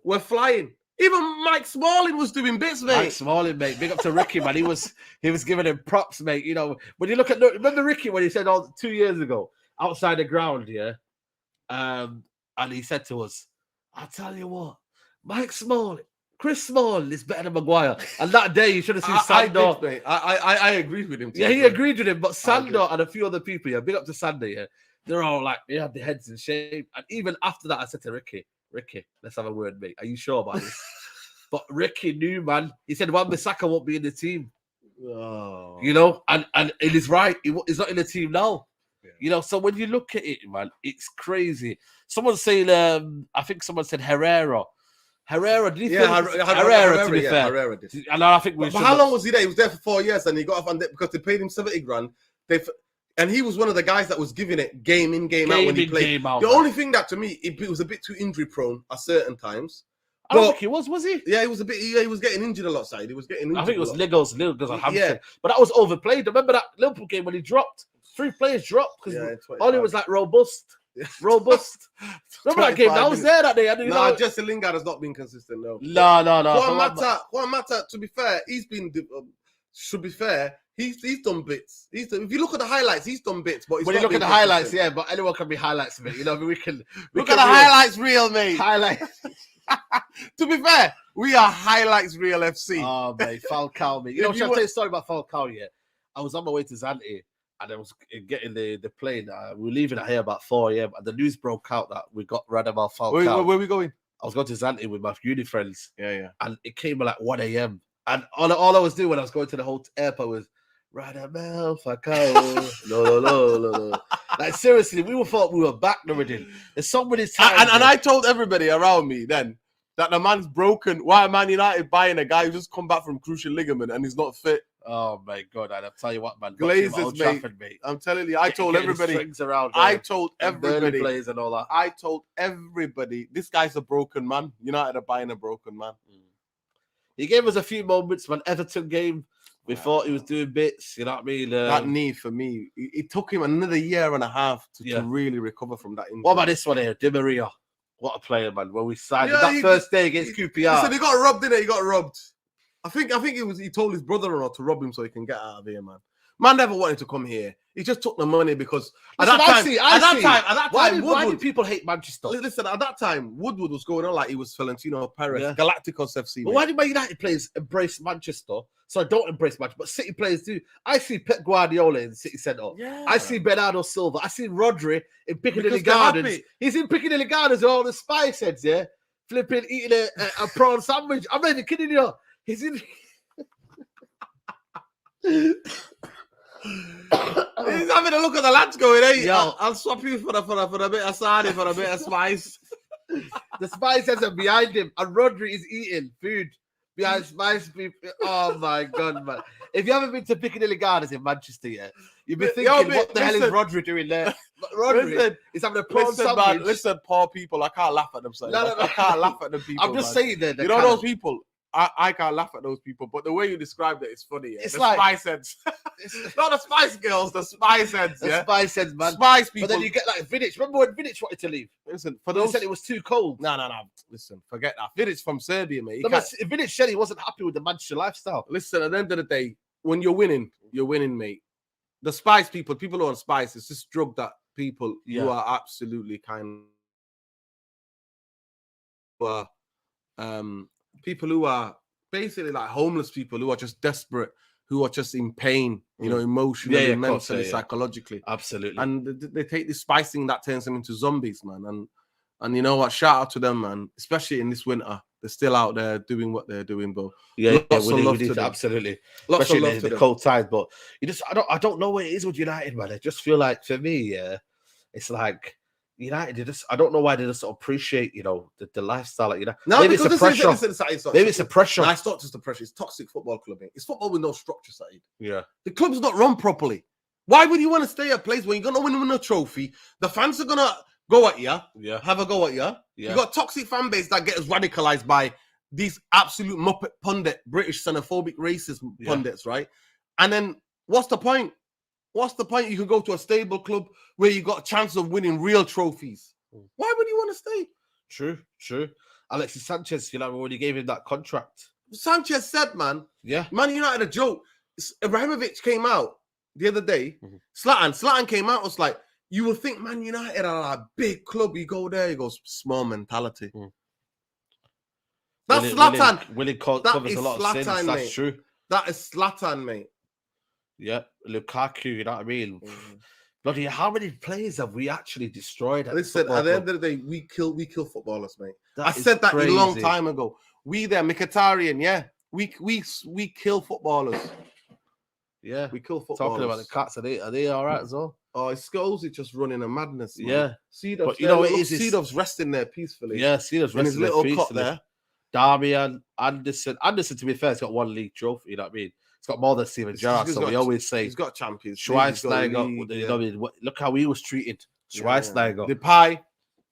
were flying. Even Mike Smalling was doing bits, mate. Mike Smalling, mate. Big up to Ricky, man. He was giving him props, mate. When you look at remember Ricky when he said 2 years ago outside the ground, and he said to us, "I'll tell you what, Mike Smalling, Chris Smalling is better than Maguire." And that day, you should have seen Sandor. I agreed with him. Yeah, he agreed with him. But Sandor and a few other people, big up to Sandor, they're all like, they had their heads in shape. And even after that, I said to Ricky, Ricky, let's have a word, mate. Are you sure about this? But Ricky knew, man. He said, Wan-Bissaka won't be in the team. Oh. You know, and it is right. He's not in the team now. Yeah. You know, so when you look at it, man, it's crazy. Someone's saying, I think someone said Herrera. Herrera, did he Herrera, to be fair. Herrera did. And I think but how long was he there? He was there for 4 years and he got off on because they paid him 70 grand. And he was one of the guys that was giving it game in, game out when he played. Only thing that to me, it was a bit too injury prone at certain times. I don't think he was he? Yeah, he was a bit. Yeah, he was getting injured a lot. Side, he was getting injured. I think it was Ligos and hamstring. Yeah. But that was overplayed. Remember that Liverpool game when he dropped? 3 players dropped because Ollie was like robust. Robust. Remember that game? I was there that day. No, Jesse Lingard has not been consistent. No. Juan Mata, to be fair, he's been. Should be fair. He's done bits. If you look at the highlights, he's done bits. But when you look at the highlights, yeah, but anyone can be highlights, mate. You know, we can look at the highlights reel, mate. Highlights. To be fair, we are highlights real FC. Oh, mate, Falcao, mate. You know, shall I tell you a story about Falcao? Yeah, I was on my way to Zante, and I was getting the plane. We were leaving here about 4 a.m. and the news broke out that we got Radamel Falcao. Where are we going? I was going to Zante with my uni friends. Yeah. And it came at like 1 a.m. And all I was doing when I was going to the whole airport was Radamel Falcao. No. Like seriously, we thought we were back already. There's somebody's time. And I told everybody around me then that the man's broken. Why are Man United buying a guy who just come back from crucial ligament and he's not fit? Oh my God! And I'll tell you what, man. Glazers, mate. I'm telling you, I told everybody. Players and all that. I told everybody, this guy's a broken man. United are buying a broken man. He gave us a few moments when Everton game. We thought he was doing bits, you know what I mean? That knee for me, it took him another year and a half to really recover from that injury. What about this one here, Di Maria? What a player, man! When we signed that first day against QPR, listen, he got robbed, didn't he? He got robbed. I think he told his brother-in-law to rob him so he can get out of here, man. Man never wanted to come here. He just took the money because at that time, why do people hate Manchester? Listen, at that time, Woodward was going on like he was Florentino Perez, Galacticos FC. But why do Man United players embrace Manchester? So I don't embrace Manchester, but City players do. I see Pep Guardiola in the City Centre. Yeah. I see Bernardo Silva. I see Rodri in Piccadilly Gardens. He's in Piccadilly Gardens with all the spice heads, yeah? Flipping, eating a prawn sandwich. I'm not even kidding you. He's in... He's having a look at the lads going, hey, I'll swap you for a bit of sardi, for a bit of spice. The spice heads are behind him, and Rodri is eating food behind spice people. Oh my God, man. If you haven't been to Piccadilly Gardens in Manchester yet, you'll be thinking, what the hell is Rodri doing there? Rodri is having a prawn sandwich. Man, listen, poor people, I can't laugh at them. I can't laugh at them people. I'm just saying that. You know those people? I can't laugh at those people, but the way you described it is funny. Yeah? It's the like spice heads, not the spice girls, the spice heads. The spice heads, man. Spice people. But then you get like Vidic. Remember when Vidic wanted to leave? Listen, they said it was too cold. No. Listen, forget that. Vidic from Serbia, mate. Vidic said he wasn't happy with the Manchester lifestyle. Listen, at the end of the day, when you're winning, mate. The spice people who are on spice, it's just drug that people who are absolutely people who are basically like homeless people who are just desperate, who are just in pain, you know, emotionally, mentally, psychologically. Absolutely. And they take this spicing that turns them into zombies, man. And you know what? Shout out to them, man. Especially in this winter, they're still out there doing what they're doing, bro. Lots of love to them. Absolutely. Lots of love to the cold tide, but I don't know what it is with United, man. I just feel like for me, it's like United, I don't know why they just appreciate, you know, the lifestyle. Like, you know, no, maybe it's the pressure. Maybe it's the pressure. No, it's not just the pressure. It's toxic football clubbing. It's football with no structure, Saeed. Yeah. The club's not run properly. Why would you want to stay at a place where you're going to win a trophy? The fans are going to go at you. Yeah. Have a go at you. Yeah. You got toxic fan base that gets radicalized by these absolute muppet pundit, British xenophobic racist pundits, right? And then what's the point? What's the point? You can go to a stable club where you got a chance of winning real trophies. Why would you want to stay? True. Alexis Sanchez, you know, we already gave him that contract. Sanchez said, man, Man United a joke. Ibrahimovic came out the other day. Zlatan came out, was like, you will think Man United are a big club. You go there, he goes, small mentality. That's Zlatan. Willie covers a lot of sins. That's mate. True. That is Zlatan, mate. Yeah, Lukaku, you know what I mean? Bloody, how many players have we actually destroyed? Listen, at the end of the day, we kill footballers, mate. I Is said that crazy. a long time ago. We there, Mkhitaryan, yeah. We kill footballers. Yeah, we kill footballers. Talking about the cats, are they all right as well? Oh, Scholes is just running a madness, man. Yeah. Seedorf's But you know, Seedorf's resting there peacefully. Yeah, Seedorf's in his resting little there cot peacefully. there. Anderson, to be fair, has got 1 league trophy, you know what I mean? He's got more than Steven Gerrard, so we always say he's got Champions Schweinsteiger, look how he was treated. Schweinsteiger. Depay.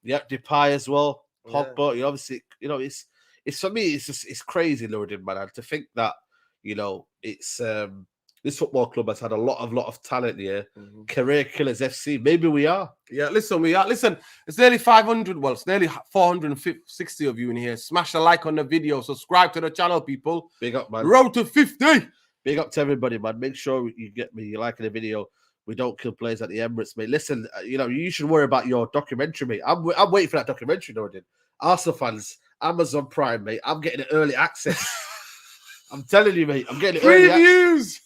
Yep, Depay as well. Pogba, Yeah. obviously, you know, it's for me, it's crazy, Lord, man. And to think that, you know, it's this football club has had a lot of talent here. Career killers FC. Maybe we are. Yeah, listen, we are. Listen, it's nearly 500. Well, it's nearly 460 of you in here. Smash a like on the video. Subscribe to the channel, people. Big up, man. Road to 50. Big up to everybody, man. Make sure you get me. You liking the video. We don't kill players at the Emirates, mate. Listen, you know, you should worry about your documentary, mate. I'm waiting for that documentary, Nordin. Arsenal fans, Amazon Prime, mate. I'm getting it early access. I'm telling you, mate. I'm getting it early access.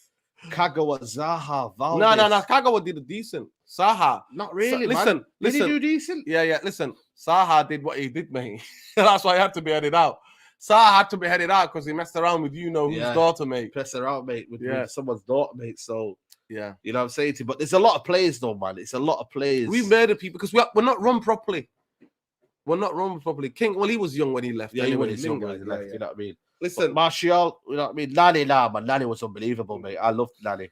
Kagawa, Zaha, Valdez. No. Kagawa did a decent. Saha. Not really, listen. Did he do decent? Yeah. Listen, Saha did what he did, mate. That's why he had to be headed out. Saha had to be headed out because he messed around with whose daughter, mate. Press around, mate, with someone's daughter, mate. So, yeah. You know what I'm saying to you? But there's a lot of players, though, man. It's a lot of players. We murder people because we're not run properly. We're not run properly. King, well, he was young when he left. Yeah, anyway. he was young when he left. You know what I mean? Listen, but Martial, you know what I mean? Nani, man. Nani was unbelievable, mate. I loved Nani.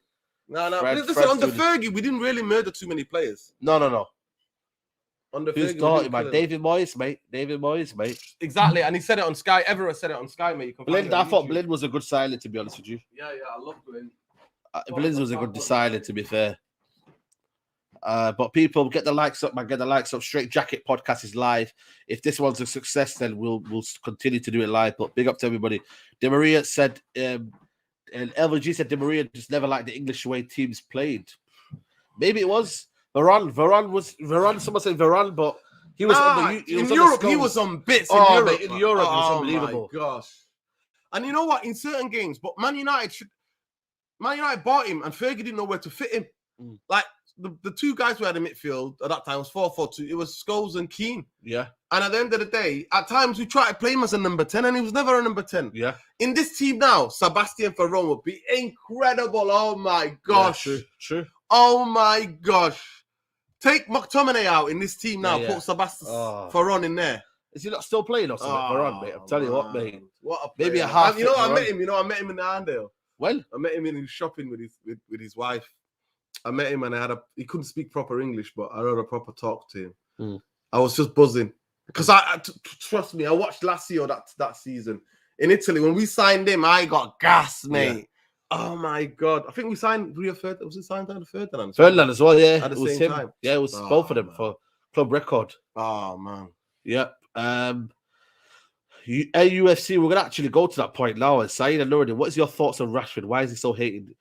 No. Listen, under Fergie, we didn't really murder too many players. No. Under Who's Fergie, man? David Moyes, mate. Exactly, and he said it on Sky. Everett said it on Sky, mate. Blind, I thought Blind was a good signing, to be honest with you. Yeah, I love Blind. Blind was a good signing, to be fair. But people, get the likes up, man. Get the likes up. Straightjacket podcast is live. If this one's a success, then we'll continue to do it live. But big up to everybody. Di Maria said, and LVG said Di Maria just never liked the English way teams played. Maybe it was Varane. Someone said Varane, but he was in Europe. He was on bits. In Europe, mate, in Europe, it was unbelievable. My gosh! And you know what? In certain games, but Man United bought him, and Fergie didn't know where to fit him. Like the two guys we had in midfield at that time was 4-4-2. It was Scholes and Keane. Yeah. And at the end of the day, at times we tried to play him as a number 10, and he was never a number 10. Yeah. In this team now, Sebastian Ferron would be incredible. Oh my gosh. Yeah, true. Oh my gosh. Take McTominay out in this team now. Put Sebastian Ferron in there. Is he not still playing or something? Ferron, mate. I'm telling you what, mate. What a maybe a half. I met him. I met him in the Arndale. Well, I met him in his shopping with his wife. I met him and he couldn't speak proper English, but I had a proper talk to him. I was just buzzing because trust me, I watched Lazio that season in Italy. When we signed him, I got gas, mate. Yeah. Oh my god! I think we signed Rio Ferdinand. Was it signed down to Ferdinand? Ferdinand as well, yeah. At the same time. Yeah, it was both of them for club record. Oh man. Yep. UFC, we're gonna actually go to that point now. And Saeed and Nuruddin, what is your thoughts on Rashford? Why is he so hated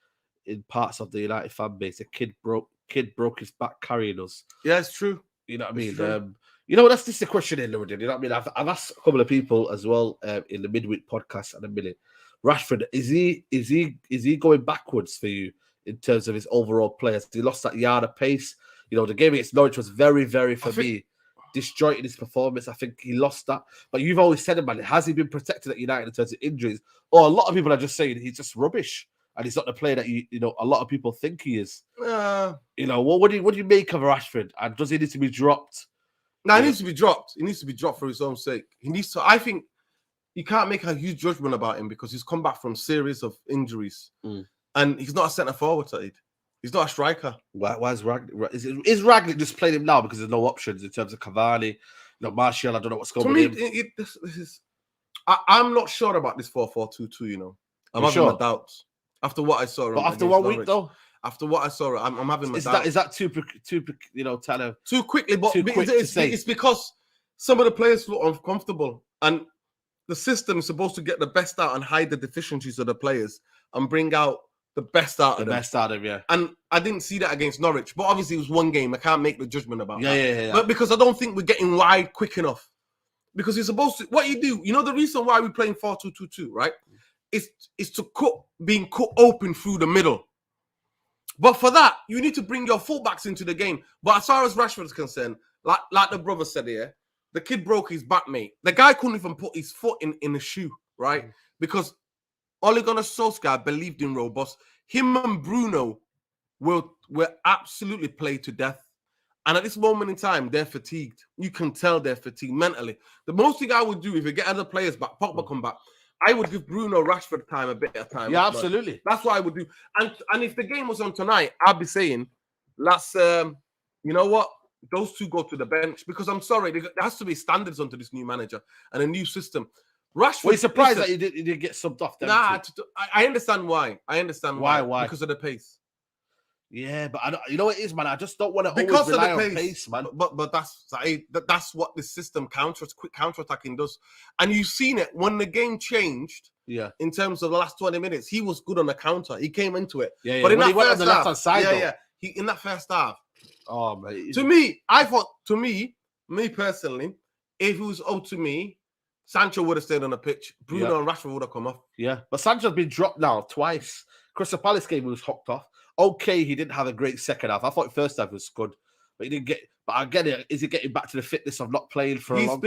in parts of the United fan base? A kid broke his back carrying us. Yeah, it's true. You know what I mean? You know, that's just the question in Nuruddin. You know what I mean? I've asked a couple of people as well in the midweek podcast in a minute. Rashford, is he going backwards for you in terms of his overall players? He lost that yard of pace. You know, the game against Norwich was very, very, for me, disjointed his performance. I think he lost that. But you've always said, man, has he been protected at United in terms of injuries? Or a lot of people are just saying he's just rubbish and he's not the player that a lot of people think he is. You know, what do you make of Rashford? And does he need to be dropped? No, he needs to be dropped. He needs to be dropped for his own sake. He needs to. I think you can't make a huge judgment about him because he's come back from series of injuries, and he's not a centre forward side. He's not a striker. Why is Ragnick? Is Ragnick just playing him now because there's no options in terms of Cavani? Martial, I don't know what's going on. This is. I'm not sure about this 4-4-2-2. You know, I'm having my doubts after what I saw. But after 1 week, though. After what I saw, I'm having my doubts. Is that too too quickly? But it's because some of the players look uncomfortable, and the system is supposed to get the best out and hide the deficiencies of the players and bring out the best out of them. Best out of them, yeah. And I didn't see that against Norwich, but obviously it was one game. I can't make the judgment about that. Yeah. But because I don't think we're getting wide quick enough. Because you're supposed to, what you do, you know the reason why we're playing 4-2-2-2, right? It's to being cut open through the middle. But for that, you need to bring your fullbacks into the game. But as far as Rashford is concerned, like the brother said here, the kid broke his back, mate. The guy couldn't even put his foot in a shoe, right? Because Ole Gunnar Solskjaer believed in robust. Him and Bruno will absolutely play to death. And at this moment in time, they're fatigued. You can tell they're fatigued mentally. The most thing I would do if you get other players back, Pogba come back, I would give Bruno Rashford time, a bit of time. Yeah, absolutely. That's what I would do. And if the game was on tonight, I'd be saying, you know what? Those two go to the bench because I'm sorry, there has to be standards under this new manager and a new system. Rashford. Well, you're surprised that you didn't get subbed off. Nah, I understand why. Why? Because of the pace. Yeah, but you know what it is, man. I just don't want to because always rely of the on pace, man. But that's what the system quick counterattacking does. And you've seen it when the game changed. Yeah. In terms of the last 20 minutes, he was good on the counter. He came into it. Yeah. But in when that he went on first the half, left-hand side, yeah. In that first half. Oh, mate. Me personally, if it was to me, Sancho would have stayed on the pitch. Bruno and Rashford would have come off. Yeah, but Sancho's been dropped now twice. Crystal Palace game was hooked off. Okay, he didn't have a great second half. I thought first half was good, but he didn't get. But I get it. Is he getting back to the fitness of not playing for a long?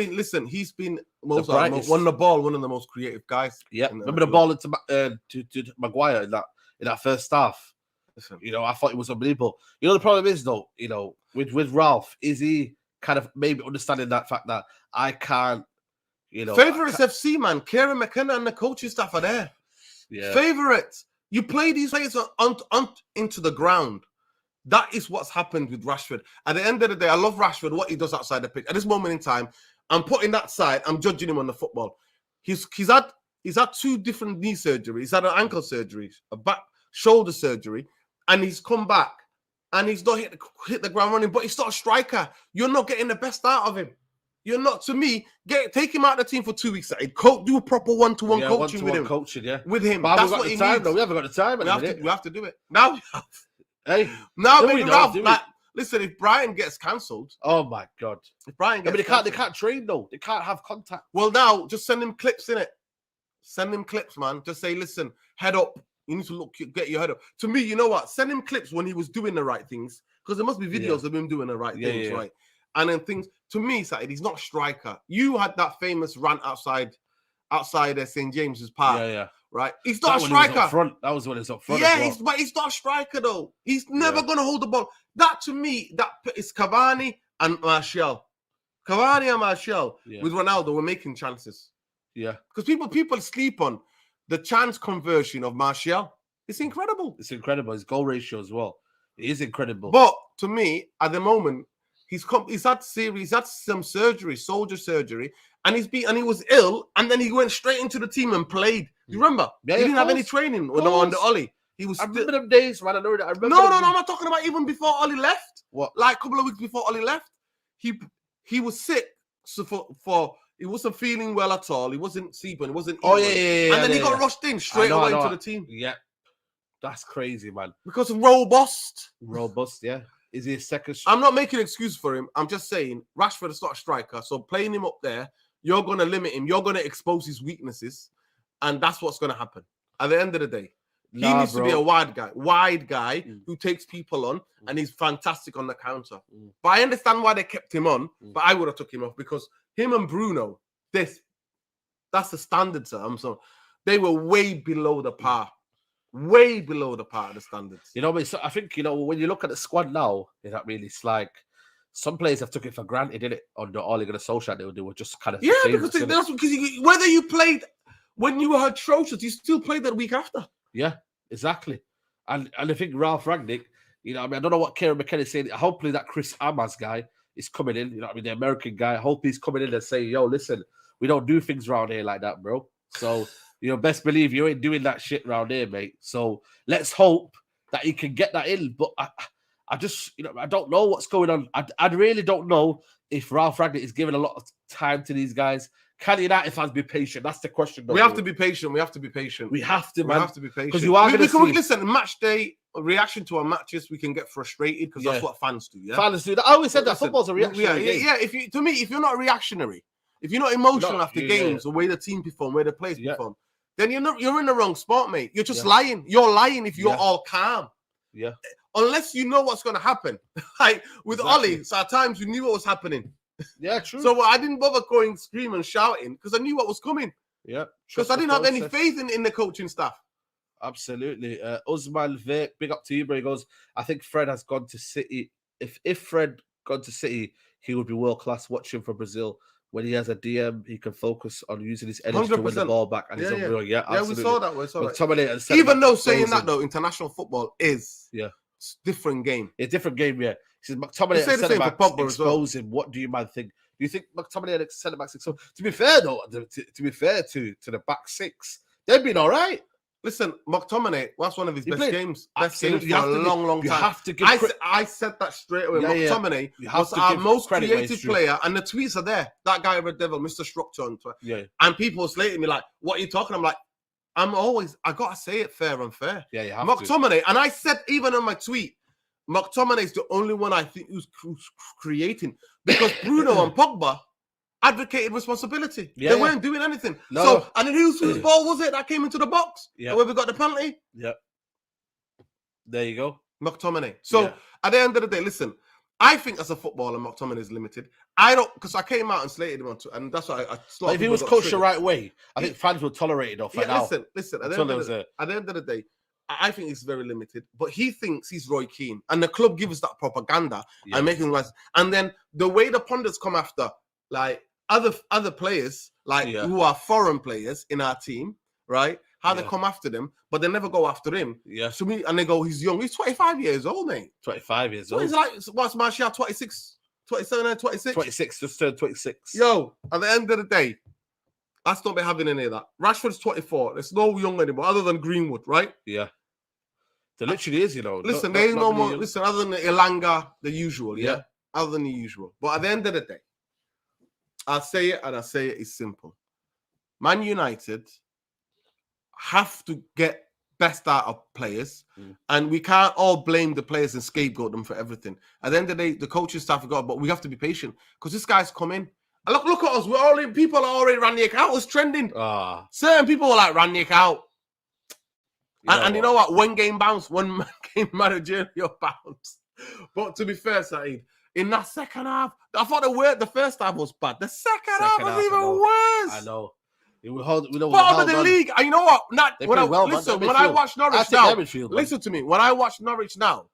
He's been won the ball. One of the most creative guys. Yeah, remember the ball to Maguire in that first half. Listen, I thought it was unbelievable. The problem is though, with Ralph, is he kind of maybe understanding that fact that I can't. Favourites FC, man. Kieran McKenna and the coaching staff are there. Yeah. Favourites. You play these players on into the ground. That is what's happened with Rashford. At the end of the day, I love Rashford, what he does outside the pitch. At this moment in time, I'm putting that side. I'm judging him on the football. He's had 2 different knee surgeries. He's had an ankle surgery, a back shoulder surgery, and he's come back and he's not hit the ground running. But he's not a striker. You're not getting the best out of him. You're not, to me, take him out of the team for 2 weeks. Do a proper one-to-one coaching with him. With him. But that's what he needs. We haven't got the time. We have to do it. Now we have. Hey. Now, baby, listen, if Brian gets cancelled. Oh, my God. If Brian gets they can't train, though. They can't have contact. Well, now, just send him clips, innit? Send him clips, man. Just say, listen, head up. You need to get your head up. To me, you know what? Send him clips when he was doing the right things. Because there must be videos of him doing the right things, right? And then things, to me, he's not a striker. You had that famous rant outside St. James's Park. Yeah. Right? He's not a striker. That was when he's up front. Yeah, but he's not a striker, though. He's never going to hold the ball. That, to me, that is Cavani and Martial. Cavani and Martial with Ronaldo were making chances. Yeah. Because people sleep on the chance conversion of Martial. It's incredible. His goal ratio as well. It is incredible. But, to me, at the moment, he's had some surgery, soldier surgery, and he was ill, and then he went straight into the team and played. You remember? Yeah, he didn't have any training on the Ollie. I remember them days, man. I know that. I remember no, I'm not talking about even before Ollie left. What? Like a couple of weeks before Ollie left, he was sick. So for he wasn't feeling well at all. He wasn't sleeping. He wasn't. Oh yeah. And then he got rushed in straight away into the team. Yeah, that's crazy, man. Because of robust, yeah. Is he a second? I'm not making an excuse for him. I'm just saying Rashford is not a striker. So playing him up there, you're going to limit him. You're going to expose his weaknesses. And that's what's going to happen. At the end of the day, he needs to be a wide guy who takes people on, and he's fantastic on the counter. But I understand why they kept him on, but I would have took him off because him and Bruno, that's the standard, sir. I'm sorry. They were way below the par. Way below the part of the standards. I think, when you look at the squad now, it's like some players have took it for granted, didn't it? On the Ole Gunnar Solskjaer, they were just kind of because whether you played when you were atrocious, you still played that week after. Yeah, exactly. And I think Ralph Rangnick, I don't know what Kieran McKenna is saying. Hopefully that Chris Amas guy is coming in, the American guy. I hope he's coming in and saying, yo, listen, we don't do things around here like that, bro. So best believe you ain't doing that shit around here, mate. So let's hope that he can get that in. But I just, I don't know what's going on. I really don't know if Ralph Rangnick is giving a lot of time to these guys. Can United fans be patient? That's the question. We have to be patient. We have to be patient. We have to, man. We have to be patient. Because you are going to see... Listen, match day, reaction to our matches, we can get frustrated because that's what fans do. Yeah? Fans do that. I always said that football's a reactionary game. Yeah, if you're not reactionary, if you're not emotional after games, the way the team perform, where the players perform, then you're in the wrong spot, mate. You're just lying. You're lying if you're all calm. Yeah. Unless you know what's going to happen. Like with Ollie, so at times you knew what was happening. Yeah, true. So I didn't bother going screaming and shouting because I knew what was coming. Yeah. Because I didn't have any faith in the coaching staff. Absolutely. Usman Vic, big up to you, bro. He goes, I think Fred has gone to City. If Fred gone to City, he would be world class. Watch him for Brazil. When he has a DM, he can focus on using his energy 100%. To win the ball back. And he's unreal. Yeah, absolutely. We saw that. Even though saying that, though, international football is different game. It's a different game, yeah. He says McTominay and centre-backs expose him. What do you, man, think? Do you think McTominay and centre-backs expose? To be fair, though, to be fair to the back six, they've been all right. Listen, McTominay, that's one of his best games. Best games for a long time. You have to give I said that straight away. McTominay was our most creative player, and the tweets are there. That guy, Red Devil, Mr. Structure on Twitter. Yeah. And people slating me like, what are you talking? I'm like, I got to say it fair and fair. Yeah, you have McTominay, and I said even on my tweet, McTominay is the only one I think who's creating. Because Bruno and Pogba advocated responsibility. They weren't doing anything. No. So, and then whose ball was it that came into the box? Yeah. Where we got the penalty? Yeah. There you go. McTominay. So, at the end of the day, listen, I think as a footballer, McTominay is limited. I don't, because I came out and slated him on Twitter, and that's why I if he was coached the right way, I think fans would tolerate it off for now. Listen, at the end of the day, I think he's very limited, but he thinks he's Roy Keane, and the club gives that propaganda and making him like, and then the way the pundits come after, like, other players, like who are foreign players in our team, right? How they come after them, but they never go after him. Yeah. So and they go, he's young. He's 25 years old, mate. 25 years old. He's like, what's Martial, 26, 27 and 26? 26, just turned 26. Yo, at the end of the day, let's not be having any of that. Rashford's 24. There's no young anymore, other than Greenwood, right? Yeah. There literally is, you know. Listen, there ain't no more. Listen, other than Ilanga, the usual, yeah? Other than the usual. But at the end of the day, I'll say it, and I say it is simple. Man United have to get best out of players, and we can't all blame the players and scapegoat them for everything. At the end of the day, the coaching staff have got, but we have to be patient because this guy's come in. And look at us. People are already Ranić out. Was trending. Certain people were like Ranić out. And you know what? One game bounce, one game managerial bounce. But to be fair, Saeed, in that second half, I thought the first half was bad. The second half was even worse. I know. Bottom of the league. And you know what? When I watch Norwich now, listen to me. When I watch Norwich now,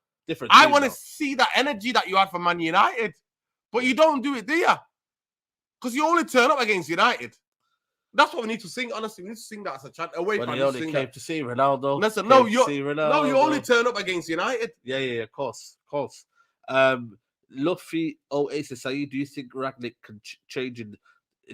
I want to see that energy that you had for Man United. But you don't do it, do you? Because you only turn up against United. That's what we need to sing. Honestly, we need to sing that as a chant. Away when he only came to see Ronaldo. Listen, you only turn up against United. Yeah, of course. Luffy Oasis, do you think Rangnick can change in?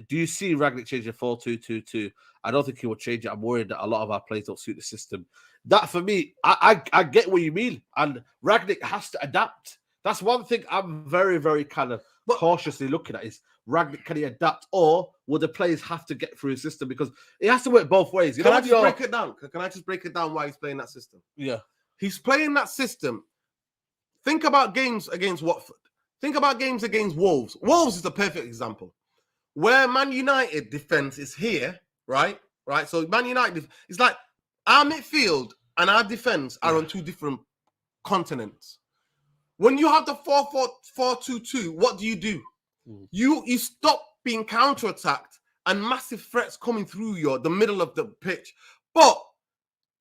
Do you see Rangnick changing 4-2-2-2? I don't think he will change it. I'm worried that a lot of our players don't suit the system. That for me, I get what you mean, and Rangnick has to adapt. That's one thing I'm very, very kind of cautiously looking at is Rangnick, can he adapt, or will the players have to get through his system? Because it has to work both ways. Can I just break it down? Can I just break it down why he's playing that system? Yeah. He's playing that system. Think about games against Watford. Think about games against Wolves. Wolves is the perfect example. Where Man United defense is here, right? So Man United, it's like our midfield and our defense are on two different continents. When you have the 4-4-2-2, what do? You stop being counterattacked and massive threats coming through the middle of the pitch. But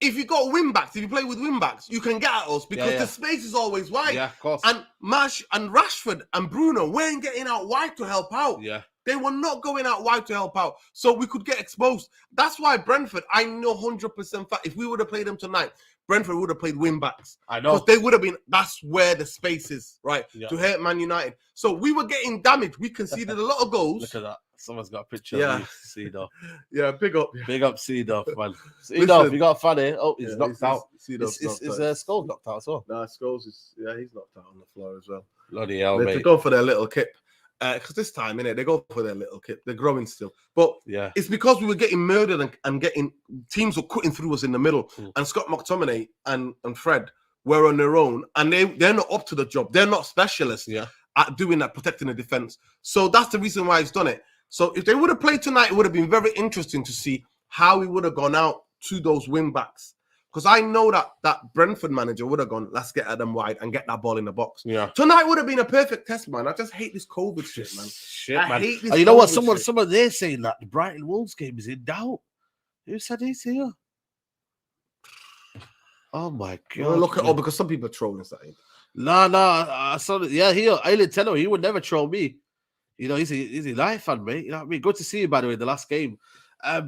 if you got wing backs, if you play with wing backs, you can get at us because the space is always wide. Yeah, of course. And Rashford and Bruno weren't getting out wide to help out. Yeah. They were not going out wide to help out. So we could get exposed. That's why Brentford, I know 100% fact, if we would have played them tonight, Brentford would have played wing backs. I know. Because they would have been, that's where the space is, right? Yeah. To hurt Man United. So we were getting damaged. We conceded a lot of goals. Look at that. Someone's got a picture of Seedorf. Yeah, big up. Big up Seedorf, man. Seedorf, you got a fan here. Oh, he's knocked out. Is Scholes knocked out as well? No, Scholes is, he's knocked out on the floor as well. Bloody hell, mate. They go for their little kip. Because this time, innit, they go for their little kip. They're growing still. But it's because we were getting murdered and getting teams were cutting through us in the middle. And Scott McTominay and Fred were on their own. And they're not up to the job. They're not specialists at doing that, protecting the defense. So that's the reason why he's done it. So if they would have played tonight, it would have been very interesting to see how he would have gone out to those wing backs. Because I know that Brentford manager would have gone, let's get at them wide and get that ball in the box. Yeah. Tonight would have been a perfect test, man. I just hate this COVID shit, man. I hate this. And you know what? Someone they're saying that the Brighton Wolves game is in doubt. Who said he's here? Oh my god! Well, look at because some people are trolling something. No, I saw it. Yeah, I didn't tell him he would never troll me. You know, he's a United fan, mate. You know what I mean? Good to see you, by the way, in the last game.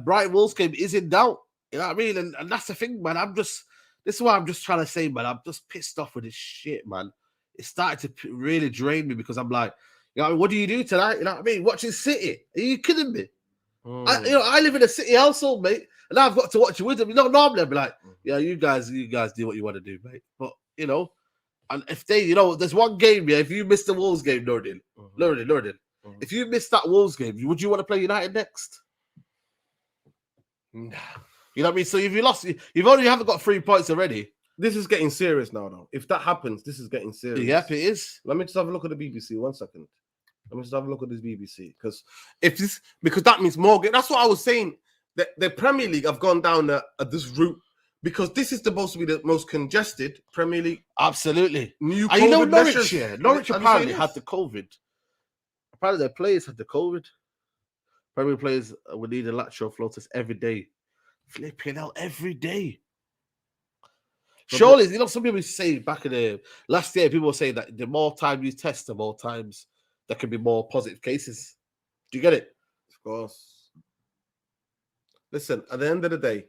Brighton Wolves game is in doubt. You know what I mean? And that's the thing, man. This is what I'm just trying to say, man. I'm just pissed off with this shit, man. It started to really drain me because I'm like, you know, what do you do tonight? You know what I mean? Watching City. Are you kidding me? I live in a City household, mate, and I've got to watch it with them. You know, normally I'd be like, yeah, you guys do what you want to do, mate. But you know, and if they, you know, there's one game, yeah. If you miss the Wolves game, Nordin, if you miss that Wolves game, would you want to play United next? Nah. You know what I mean? So if you lost, you've only haven't got 3 points already. This is getting serious now, though. If that happens, this is getting serious. Yep, it is. Let me just have a look at the BBC. 1 second. Let me just have a look at this BBC because that means more. That's what I was saying. The Premier League have gone down this route because this is supposed to be the most congested Premier League. Absolutely. New and you know Norwich measures. here. Norwich apparently had the COVID. Apparently their players had the COVID. Premier players would need a lateral floaters every day. Flipping out every day. Surely, you know, some people say back in the last year, people were saying that the more time you test, the more times there can be more positive cases. Do you get it? Of course. Listen, at the end of the day,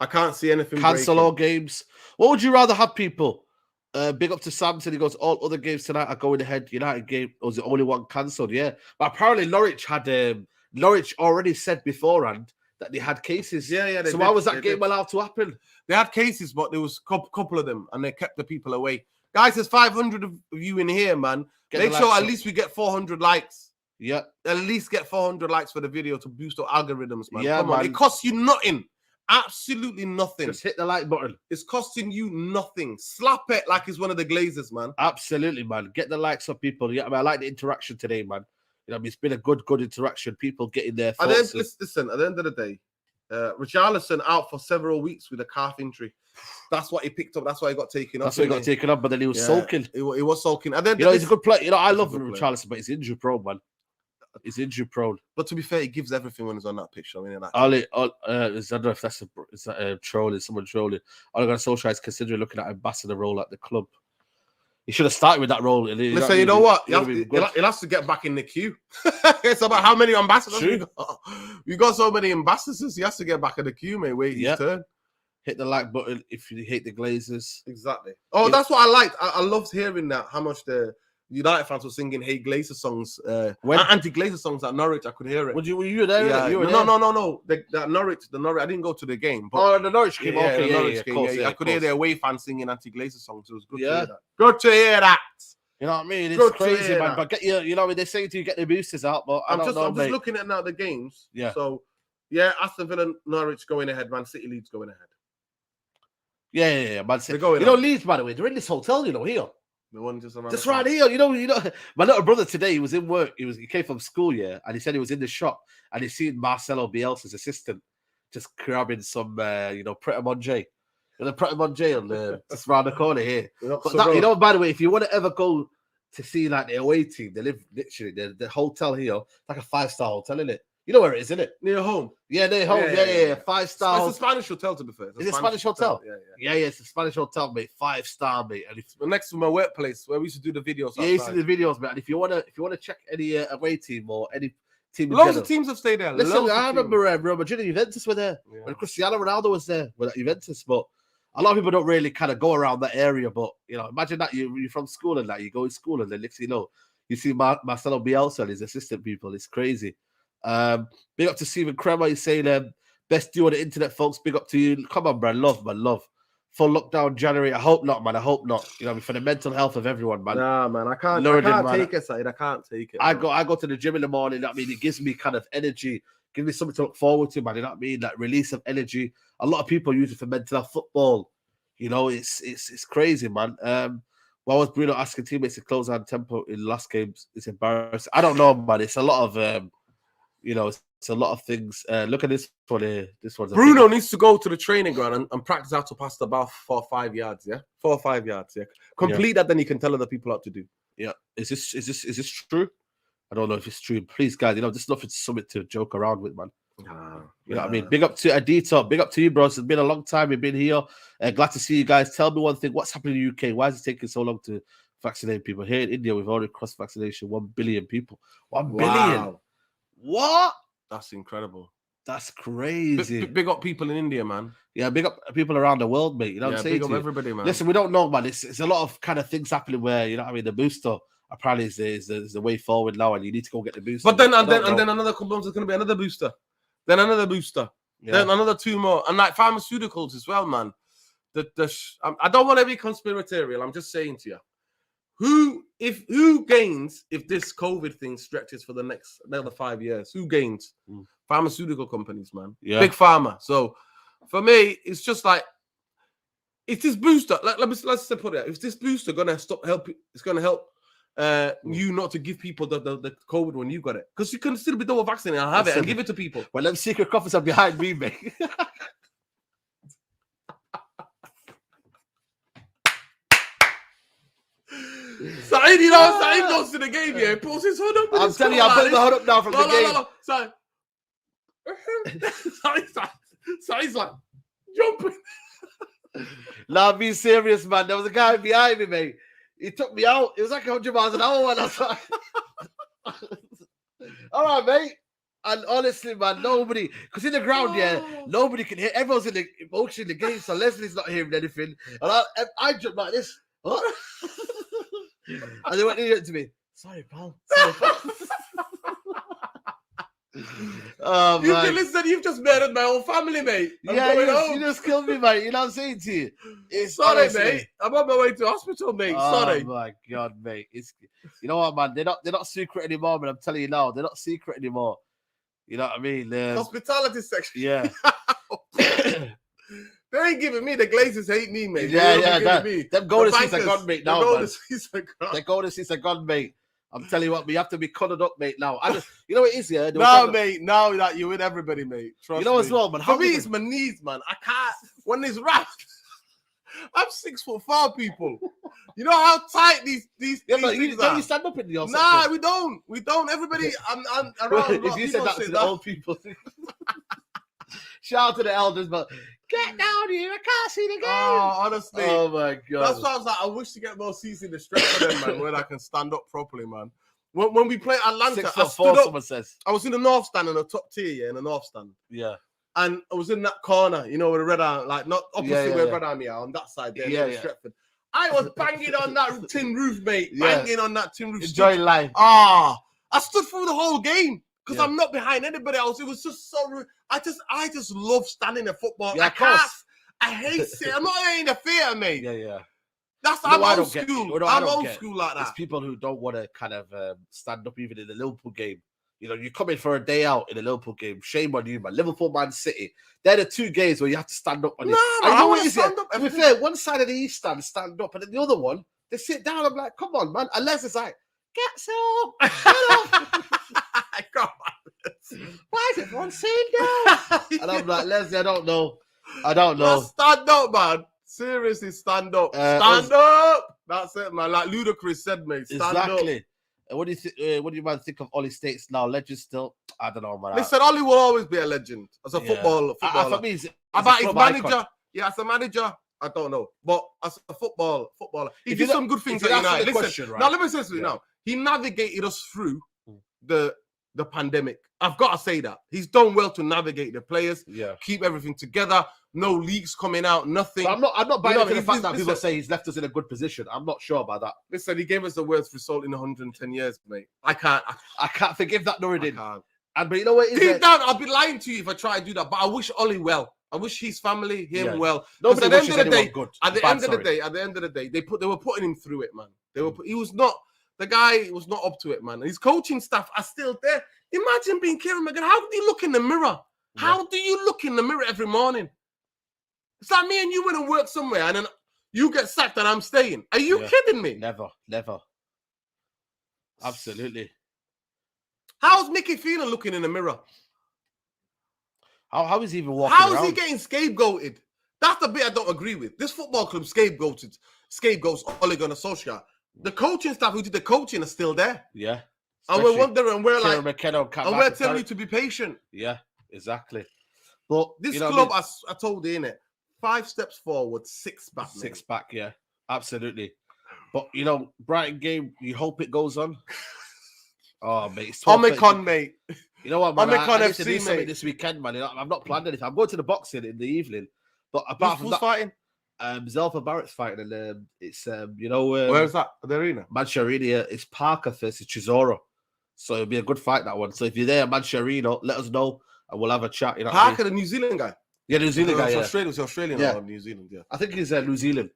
I can't see anything. Cancel all games. What would you rather have, people? Big up to Sam, said he goes, all other games tonight are going ahead. United game, or was it only one cancelled? Yeah. But apparently Norwich already said beforehand that they had cases. Yeah. So why was that game allowed to happen? They had cases, but there was a couple of them, and they kept the people away. Guys, there's 500 of you in here, man. Make sure at least we get 400 likes. Yeah. At least get 400 likes for the video to boost our algorithms, man. Yeah, Come on. It costs you nothing. Absolutely nothing. Just hit the like button. It's costing you nothing. Slap it like it's one of the Glazers, man. Absolutely, man. Get the likes up, people. Yeah, I mean, I like the interaction today, man. You know, I mean, it's been a good interaction. People getting their thoughts. Listen, at the end of the day, Richarlison out for several weeks with a calf injury. That's what he picked up. That's why he got taken up. That's why he got taken up, but then he was sulking. He was sulking. And then, you know, he's a good player. You know, I love Richarlison, but he's injury prone, man. He's injury prone. But to be fair, he gives everything when he's on that picture. I mean, I don't know if that's trolling, someone trolling. Ole Gunnar Solskjaer is considering looking at ambassador role at the club. He should have started with that role. Listen, you know what? He'll have to get back in the queue. It's about how many ambassadors we got. We got so many ambassadors. He has to get back in the queue, mate. Wait his turn. Hit the like button if you hate the Glazers. Exactly. Oh, that's what I liked. I loved hearing that. How much the United fans were singing "Hey Glazer" songs, anti-Glazer songs at Norwich. I could hear it. Were you there? Yeah. You were there? No. The Norwich. I didn't go to the game. But the Norwich game. Okay, the Norwich game. Course, I could hear the away fans singing anti-Glazer songs. It was good to hear that. Good to hear that. You know what I mean? It's crazy, man. But get you know, they're saying to you get the boosters out, but I'm just looking at now the games. Yeah. So Aston Villa, Norwich going ahead. Man City, Leeds going ahead. Yeah. Man City. You know, Leeds, by the way, they're in this hotel, you know, here. The one just right here. You know. My little brother today, he was in work. He came from school, and he said he was in the shop and he seen Marcelo Bielsa's assistant just grabbing some, Pret a Manger. The Pret a Manger just round the corner here. But by the way, if you want to ever go to see like the away team, they live literally the hotel here, like a 5-star hotel, isn't it? You know where it is, isn't it? Near home. Yeah, near home. Yeah. 5-star. It's a Spanish hotel, to be fair. Is it a Spanish hotel? Yeah. It's a Spanish hotel, mate. 5-star, mate. And it's next to my workplace where we used to do the videos. Yeah, you used to do the videos, mate. And if you wanna check any away team or any team, loads of teams have stayed there. Listen, I remember Real Madrid and Juventus were there when Cristiano Ronaldo was there with Juventus, but a lot of people don't really kind of go around that area. But you know, imagine that you're from school and that you go to school and then next thing you know, you see Marcelo Bielsa and his assistant people. It's crazy. Big up to Stephen Kremer. He's saying, best duo on the internet, folks. Big up to you. Come on, man. Love. Full lockdown January. I hope not, man. I hope not. You know, for the mental health of everyone, man. Nah, man. I can't take it, Said. I can't take it. I go to the gym in the morning. You know what I mean, it gives me kind of energy, gives me something to look forward to, man. You know what I mean? That release of energy. A lot of people use it for mental health. Football. You know, it's crazy, man. Why was Bruno asking teammates to close down tempo in last games? It's embarrassing. I don't know, man. It's a lot of You know, it's a lot of things. Look at this one here. This one's Bruno needs to go to the training ground and practice how to pass the ball 4 or 5 yards. Yeah, 4 or 5 yards. Yeah, complete that. Then he can tell other people what to do. Yeah, is this true? I don't know if it's true. Please, guys, you know, this is nothing something to joke around with, man. You know what I mean? Big up to Adito. Big up to you, bros. It's been a long time. We've been here. Glad to see you guys. Tell me one thing. What's happening in the UK? Why is it taking so long to vaccinate people? Here in India, we've already crossed vaccination. 1 billion people. 1 billion. What? That's incredible. That's crazy. Big up people in India, man. Yeah, big up people around the world, mate. You know what I'm saying? Big up everybody, man. Listen, we don't know, man. It's a lot of kind of things happening where, you know what I mean, the booster apparently is the way forward now, and you need to go get the booster. But then another couple months, there's going to be another booster. Then another booster. Yeah. Then another 2 more. And like pharmaceuticals as well, man. I don't want to be conspiratorial. I'm just saying to you. Who gains if this COVID thing stretches for another 5 years? Who gains? Pharmaceutical companies, man. Yeah. Big pharma. So for me, it's just like, is this booster? Let's put it. Is this booster gonna help? It's gonna help you not to give people the COVID when you got it, because you can still be double vaccinated and have it and give it to people. Well, them secret coffers are behind me, mate. Saeed, you know, Saeed goes to the game here. Pulls his hood up. I'm telling you, I'm putting my hood up now from the game. Saeed's like jumping. Nah, be serious, man. There was a guy behind me, mate. He took me out. It was like 100 miles an hour. And I was like, all right, mate. And honestly, man, nobody, because in the ground, nobody can hear. Everyone's in the emotion in the game, so Leslie's not hearing anything. And I jumped like this. And they went to me. Sorry, pal. Oh, you can listen. You've just murdered my whole family, mate. You just killed me, mate. You know what I'm saying to you? Sorry, honestly, mate. I'm on my way to hospital, mate. Sorry. Oh my God, mate. You know what, man? They're not secret anymore, man. I'm telling you now, they're not secret anymore. You know what I mean? Hospitality section. Yeah. They ain't giving me. The Glazers hate me, mate. Them golden seats are gone, mate. Now, man. The golden seats are gone, mate. I'm telling you what, we have to be coloured up, mate. Now, you know what it is, yeah. Mate. Now that you're with everybody, mate. Trust you know me. As well, man. For me, it's my knees, man. I can't. When it's wrapped, I'm 6'4", people. You know how tight these things are. Don't you stand up in the section? Nah, we don't. We don't. Everybody, I'm around. If you said that to the old people, shout out to the elders, but get down here. I can't see the game. Oh, honestly. Oh my God. That's why I was like, I wish to get more seats in the stretch for them, man, where I can stand up properly, man. When we play Atlanta, 6'4", someone says. I was in the north stand, in the top tier, in the north stand. Yeah. And I was in that corner, you know, with the red arm, like not opposite where Red Army are, on that side there, Stretford. I was banging on that tin roof, mate. Banging on that tin roof. Enjoy life. I stood through the whole game because I'm not behind anybody else. It was just so rude. I just love standing in football. Yeah, I hate it. I'm not in the theater, mate. Yeah. I'm old school. I'm old school like that. It's people who don't want to kind of stand up even in the Liverpool game. You know, you come in for a day out in a Liverpool game. Shame on you, man. Liverpool, Man City. They're the 2 games where you have to stand up on it. I want to stand up. To be fair, one side of the East stand up, and then the other one, they sit down. I'm like, come on, man. Unless it's like, get up, shut up. Come on. Why is everyone sitting down? And I'm like, Leslie, I don't know. Stand up, man. Seriously, stand up. Stand up. That's it, man. Like Ludacris said, mate. Stand up. What do you think? What do you man think of Ollie States now? Legend still? I don't know, man. Listen, Ollie will always be a legend as a footballer. For me, about his manager, icon. Yeah, as a manager, I don't know. But as a footballer, he did some good things at United. Listen, now let me say something. Now he navigated us through the pandemic. I've got to say that he's done well to navigate the players. Yeah, keep everything together. No leaks coming out. Nothing. But I'm not buying into the fact that people say he's left us in a good position. I'm not sure about that. Listen, he gave us the worst result in 110 years, mate. I can't forgive that, Nuruddin. But you know what? Deep down, I'll be lying to you if I try to do that. But I wish Ollie well. I wish his family, him well. Nobody wishes anyone good. At the end of the day, they were putting him through it, man. The guy was not up to it, man. His coaching staff are still there. Imagine being Kieran McGinn. How do you look in the mirror? How do you look in the mirror every morning? It's like me and you went and work somewhere and then you get sacked and I'm staying. Are you kidding me? Never. Absolutely. How's Mickey feeling looking in the mirror? How is he even walking How is around? he getting scapegoated? That's the bit I don't agree with. This football club scapegoats Ole Gunnar Solskjaer. The coaching staff who did the coaching are still there. Yeah. And we're wondering, and we're Kieran like, McKenna, and we're telling you to be patient. Yeah, exactly. But This you know club, what I mean? I told you, innit? 5 steps forward, 6 back. Six back, yeah, absolutely. But you know, Brighton game, you hope it goes on. Oh, mate, it's Omicron, mate. You know what, man? Omicron I need to do FC, something mate. this weekend, man. You know, I'm not planning anything. I'm going to the boxing in the evening. But apart from Who's that, fighting? Zelfa Barrett's fighting, and it's Where's that? The arena? Manchurinia. It's Parker versus Chisora, so it'll be a good fight, that one. So if you're there, Manchurinia, let us know and we'll have a chat. You know, Parker, the New Zealand guy. Yeah, New Zealand guy. Yeah. Australian Yeah. or New Zealand? Yeah, I think he's New Zealand.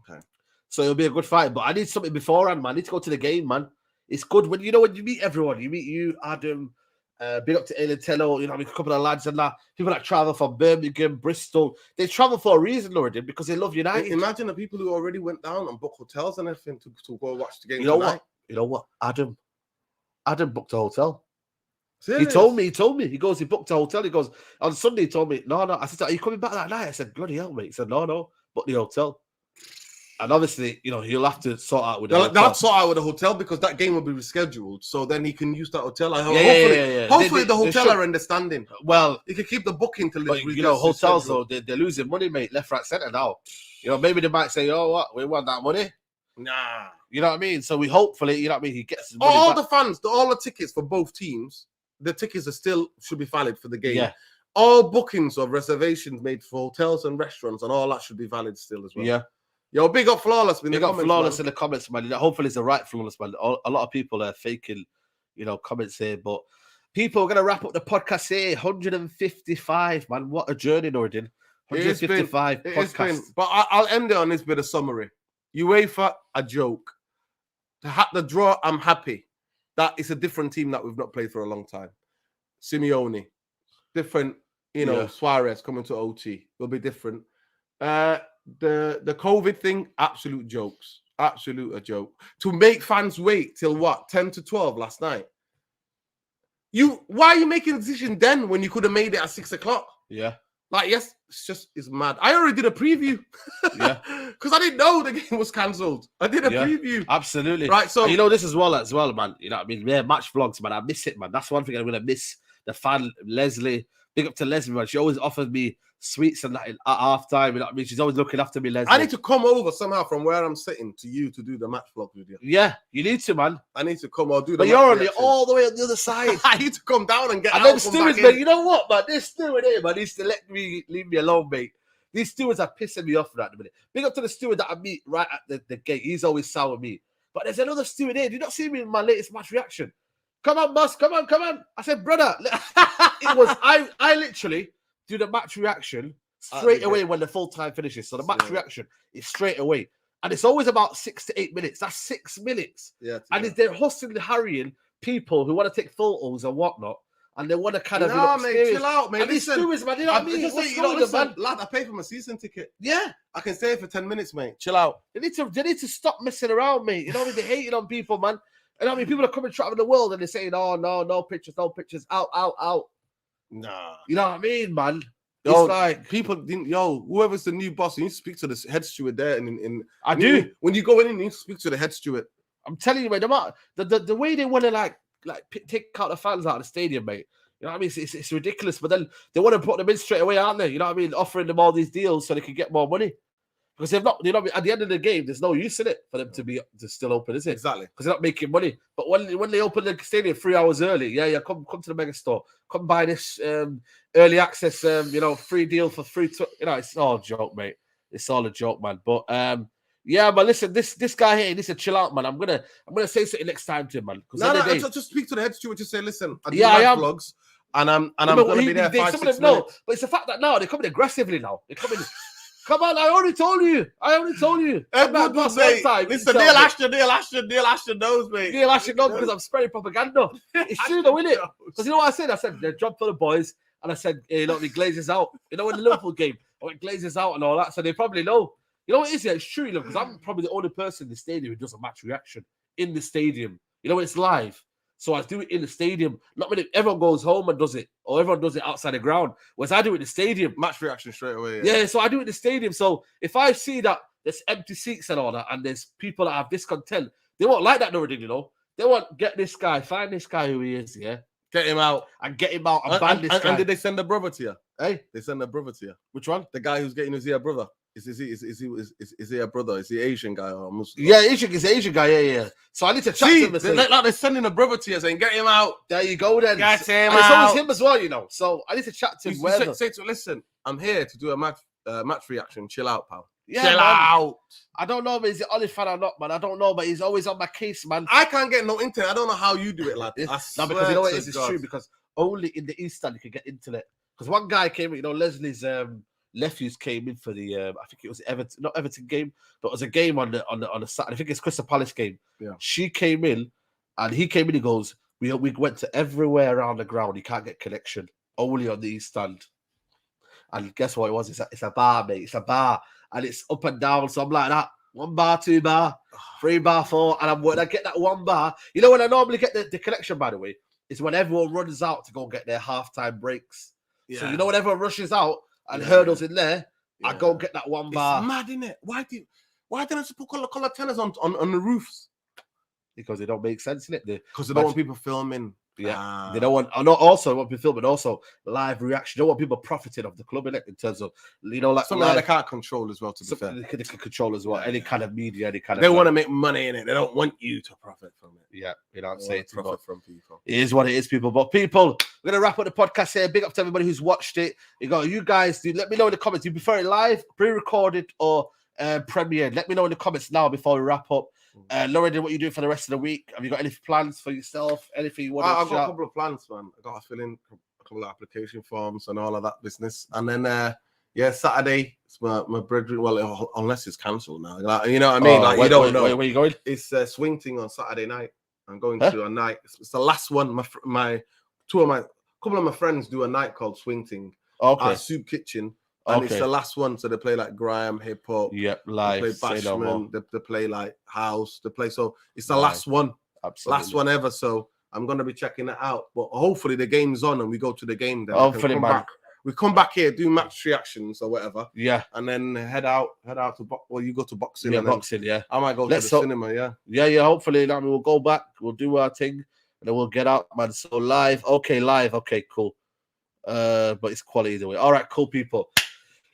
Okay. So it'll be a good fight. But I need something beforehand, man. I need to go to the game, man. It's good when you meet everyone. You meet you, Adam. Big up to Aileen Tello, you know, a couple of lads and that. People that travel from Birmingham, Bristol, they travel for a reason, Lord, because they love United. Imagine the people who already went down and booked hotels and everything to go watch the game. You know tonight. what? You know what? Adam booked a hotel. Serious? He told me. He goes, he booked a hotel. He goes, on Sunday, he told me, no. I said, are you coming back that night? I said, bloody hell, mate. He said, no, book the hotel. And obviously, you know, he'll have to sort out with the hotel. They'll have to sort out with the hotel because that game will be rescheduled. So then he can use that hotel. Yeah. Hopefully the hotel are understanding. Well, he can keep the booking till but, you know, hotels, though, they're losing money, mate, left, right, centre now. You know, maybe they might say, oh, what? We want that money. Nah. You know what I mean? So we hopefully, you know what I mean, he gets his money all back. the fans, all the tickets for both teams, the tickets should be valid for the game. Yeah. All bookings or reservations made for hotels and restaurants and all that should be valid still as well. Yeah. Yo, big up Flawless. Big up Flawless in the comments, man. Hopefully it's the right Flawless, man. A lot of people are faking, you know, comments here. But people are going to wrap up the podcast here. 155, man. What a journey, Nordin. 155 podcasts. But I'll end it on this bit of summary. UEFA, a joke. The draw, I'm happy. That is a different team that we've not played for a long time. Simeone, different, you know, Suarez coming to OT will be different. The COVID thing, absolute jokes. Absolute a joke. To make fans wait till what? 10 to 12 last night. Why are you making a decision then when you could have made it at 6 o'clock? Yeah. Like, yes, it's mad. I already did a preview. Yeah. Because I didn't know the game was cancelled. I did a preview. Absolutely. Right, so... And you know this as well, man. You know what I mean? Yeah, match vlogs, man. I miss it, man. That's one thing I'm going to miss. The fan, Leslie. Big up to Leslie, man. She always offers me sweets and that at half time. You know what I mean? She's always looking after me, Leslie. I need to come over somehow from where I'm sitting to you to do the match vlog with you. Yeah, you need to, man. I need to come or do the But you're all the way on the other side. I need to come down and get and out. them stewards, man, you know what, man? This steward here, man, needs to leave me alone, mate. These stewards are pissing me off at the minute. Big up to the steward that I meet right at the gate. He's always sour with me. But there's another steward here. Did you not see me in my latest match reaction? Come on, boss. Come on. I said, brother. It was, I literally do the match reaction straight away when the full time finishes. So the match reaction is straight away. And it's always about 6 to 8 minutes. That's 6 minutes. Yeah. And they're hustling and harrying people who want to take photos and whatnot. And they want to kind of... No, mate, chill out, mate. And these stewards, man, you know what I mean? Listen, lad, I pay for my season ticket. Yeah. I can stay for 10 minutes, mate. Chill out. They need to stop messing around, mate. You know what I mean? They're hating on people, man. And I mean, people are coming traveling the world and they're saying, oh, no pictures, out. Nah. You know what I mean, man? It's like people didn't. Whoever's the new boss, you need to speak to the head steward there. I do. When you go in, you need to speak to the head steward. I'm telling you, mate. The way they want to like take out the fans out of the stadium, mate. You know what I mean? It's ridiculous. But then they want to put them in straight away, aren't they? You know what I mean? Offering them all these deals so they can get more money. Because they've not, you know, at the end of the game, there's no use in it for them to still open, is it? Exactly. Because they're not making money. But when they open the stadium 3 hours early, come to the mega store, come buy this early access, free deal for free. It's all a joke, mate. It's all a joke, man. But but listen, this guy here, he needs to chill out, man. I'm gonna say something next time to him, man. Just speak to the head steward. Just say, listen, I do vlogs, and I'm gonna be there 5-6 minutes. No, but it's the fact that now they're coming aggressively now. They're coming. Come on, I already told you. Listen, Neil Ashton knows, mate. Neil Ashton knows because I'm spreading propaganda. It's true though, isn't it? Because you know what I said? I said, the job for the boys. And I said, hey, look, he glazes out. You know, in the Liverpool game, I went glazes out and all that. So they probably know. You know what it is? Yeah, it's true, because I'm probably the only person in the stadium who does a match reaction in the stadium. You know, it's live. So I do it in the stadium. Not many. Everyone goes home and does it, or everyone does it outside the ground. Whereas I do it in the stadium. Match reaction straight away. Yeah, so I do it in the stadium. So if I see that there's empty seats and all that, and there's people that have discontent, they won't like that, Nuruddin, you know. They want get this guy, find this guy who he is, yeah. Get him out. And get him out and ban this guy. And did they send a brother to you? Hey? They send a brother to you. Which one? The guy who's getting, is he a brother? Is he a brother? Is he Asian guy or Muslim? Yeah, Asian guy, yeah. So I need to chat to him. They're sending a brother to you saying, get him out. There you go then. Get him out. It's always him as well, you know. So I need to chat to him. Say to him, listen, I'm here to do a match reaction. Chill out, pal. Yeah, chill out. I don't know, but is it Olive fan or not, man? I don't know, but he's always on my case, man. I can't get no internet. I don't know how you do it, lad. No, because you know what it is? It's true, because only in the East Stand you can get internet. Because one guy came in, you know, Leslie's nephews came in for the I think it was not Everton game, but it was a game on the Saturday. I think it's Crystal Palace game. Yeah. She came in and he came in, he goes, we went to everywhere around the ground. You can't get connection. Only on the East Stand. And guess what it was? It's a bar, mate. It's a bar. And it's up and down. So I'm like that. 1 bar, 2 bar, 3 bar, 4. And when I get that 1 bar, you know when I normally get the connection, by the way, is when everyone runs out to go get their halftime breaks. Yeah. So you know when everyone rushes out and hurdles in there, I go get that 1 bar. It's mad, isn't it? Why don't they put color tennis on the roofs? Because they don't make sense in it. Because they don't want people filming. Yeah, they don't want. Not also want people filming, also live reaction. They don't want people profiting of the club in it, in terms of, you know, like something that they can't control as well. To be fair, they can control as well. Any kind of media, any kind of. They want to make money in it. They don't want you to profit from it. Yeah, you know what I'm saying. Profit from people. It is what it is, people. But people, we're gonna wrap up the podcast here. Big up to everybody who's watched it. You guys, let me know in the comments. Do you prefer it live, pre-recorded, or premiered? Let me know in the comments now before we wrap up. Lauren, what you doing for the rest of the week? Have you got any plans for yourself? Anything you want to I've got a couple of plans, man. I got to fill in a couple of application forms and all of that business. And then, Saturday, it's my brethren. Well, unless it's cancelled now. Like, you know what I mean? Like, you don't know. Where are you going? It's swing thing on Saturday night. I'm going to a night. It's the last one. A couple of my friends do a night called Swing Ting. Okay. At Soup Kitchen. And it's the last one, so they play like grime, hip hop. Yep, live. They play bashment. They play like house. So it's the last one, last one ever. So I'm gonna be checking it out. But hopefully the game's on and we go to the game. Then hopefully, man. We come back here, do match reactions or whatever. Yeah, and then head out to you go to boxing. Yeah, boxing. Yeah, I might go to the cinema. Yeah. Hopefully, we'll go back. We'll do our thing, and then we'll get out, man. So live. Okay, cool. But it's quality either way. All right, cool, people.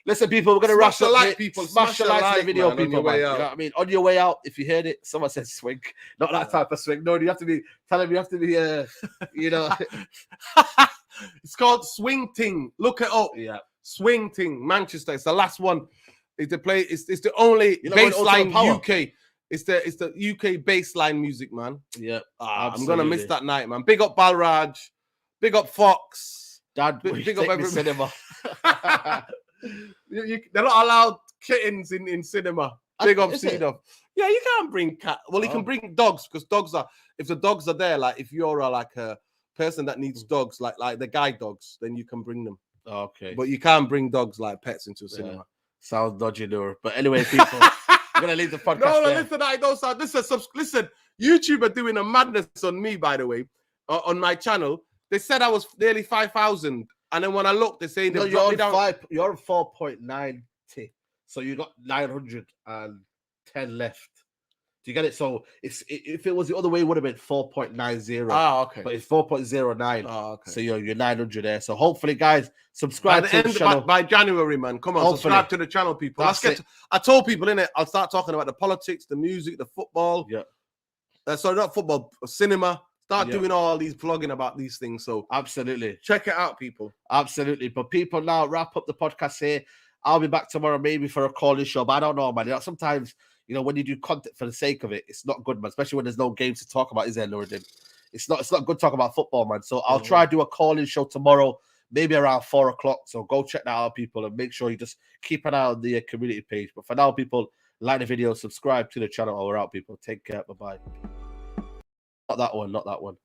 Listen, people, we're going to rush the like, people. Smash the like to the video, man, people. You know what I mean? On your way out, if you heard it, someone said swing. Not that type of swing. No, you have to be, tell him you have to be, you know. It's called Swing Ting. Look it up. Yeah. Swing Ting, Manchester. It's the last one. It's the only baseline UK. It's the UK baseline music, man. Yeah. I'm going to miss that night, man. Big up Balraj. Big up Fox. Dad, big up every cinema. They're not allowed kittens in cinema. Big up Cedo. Yeah, you can't bring cat. Well, you can bring dogs, because dogs are. If the dogs are there, like if you're like a person that needs dogs, like the guide dogs, then you can bring them. Okay. But you can't bring dogs like pets into a cinema. Sounds dodgy, Noor. But anyway, people, we're gonna leave the podcast. No, listen, I don't sound. Listen, YouTube are doing a madness on me, by the way, on my channel. They said I was nearly 5,000. And then when I looked, they're saying you're on 4.90, so you got 910 left. Do you get it? So if it was the other way, it would have been 4.90. Okay. But it's 4.09. Okay. So you're 900 there. So hopefully, guys, subscribe to the channel by January, man. Come on, subscribe to the channel, people. I told people in it. I'll start talking about the politics, the music, the football. Yeah. Sorry, not football, cinema. Start doing all these vlogging about these things. So absolutely. Check it out, people. Absolutely. But people, now wrap up the podcast here. I'll be back tomorrow maybe for a call-in show, but I don't know, man. You know, sometimes, you know, when you do content for the sake of it, it's not good, man. Especially when there's no games to talk about, is there, Nuruddin? It's not good to talk about football, man. So I'll try to do a call-in show tomorrow, maybe around 4 o'clock. So go check that out, people, and make sure you just keep an eye on the community page. But for now, people, like the video, subscribe to the channel, and we're out, people. Take care. Bye-bye. Not that one. Not that one.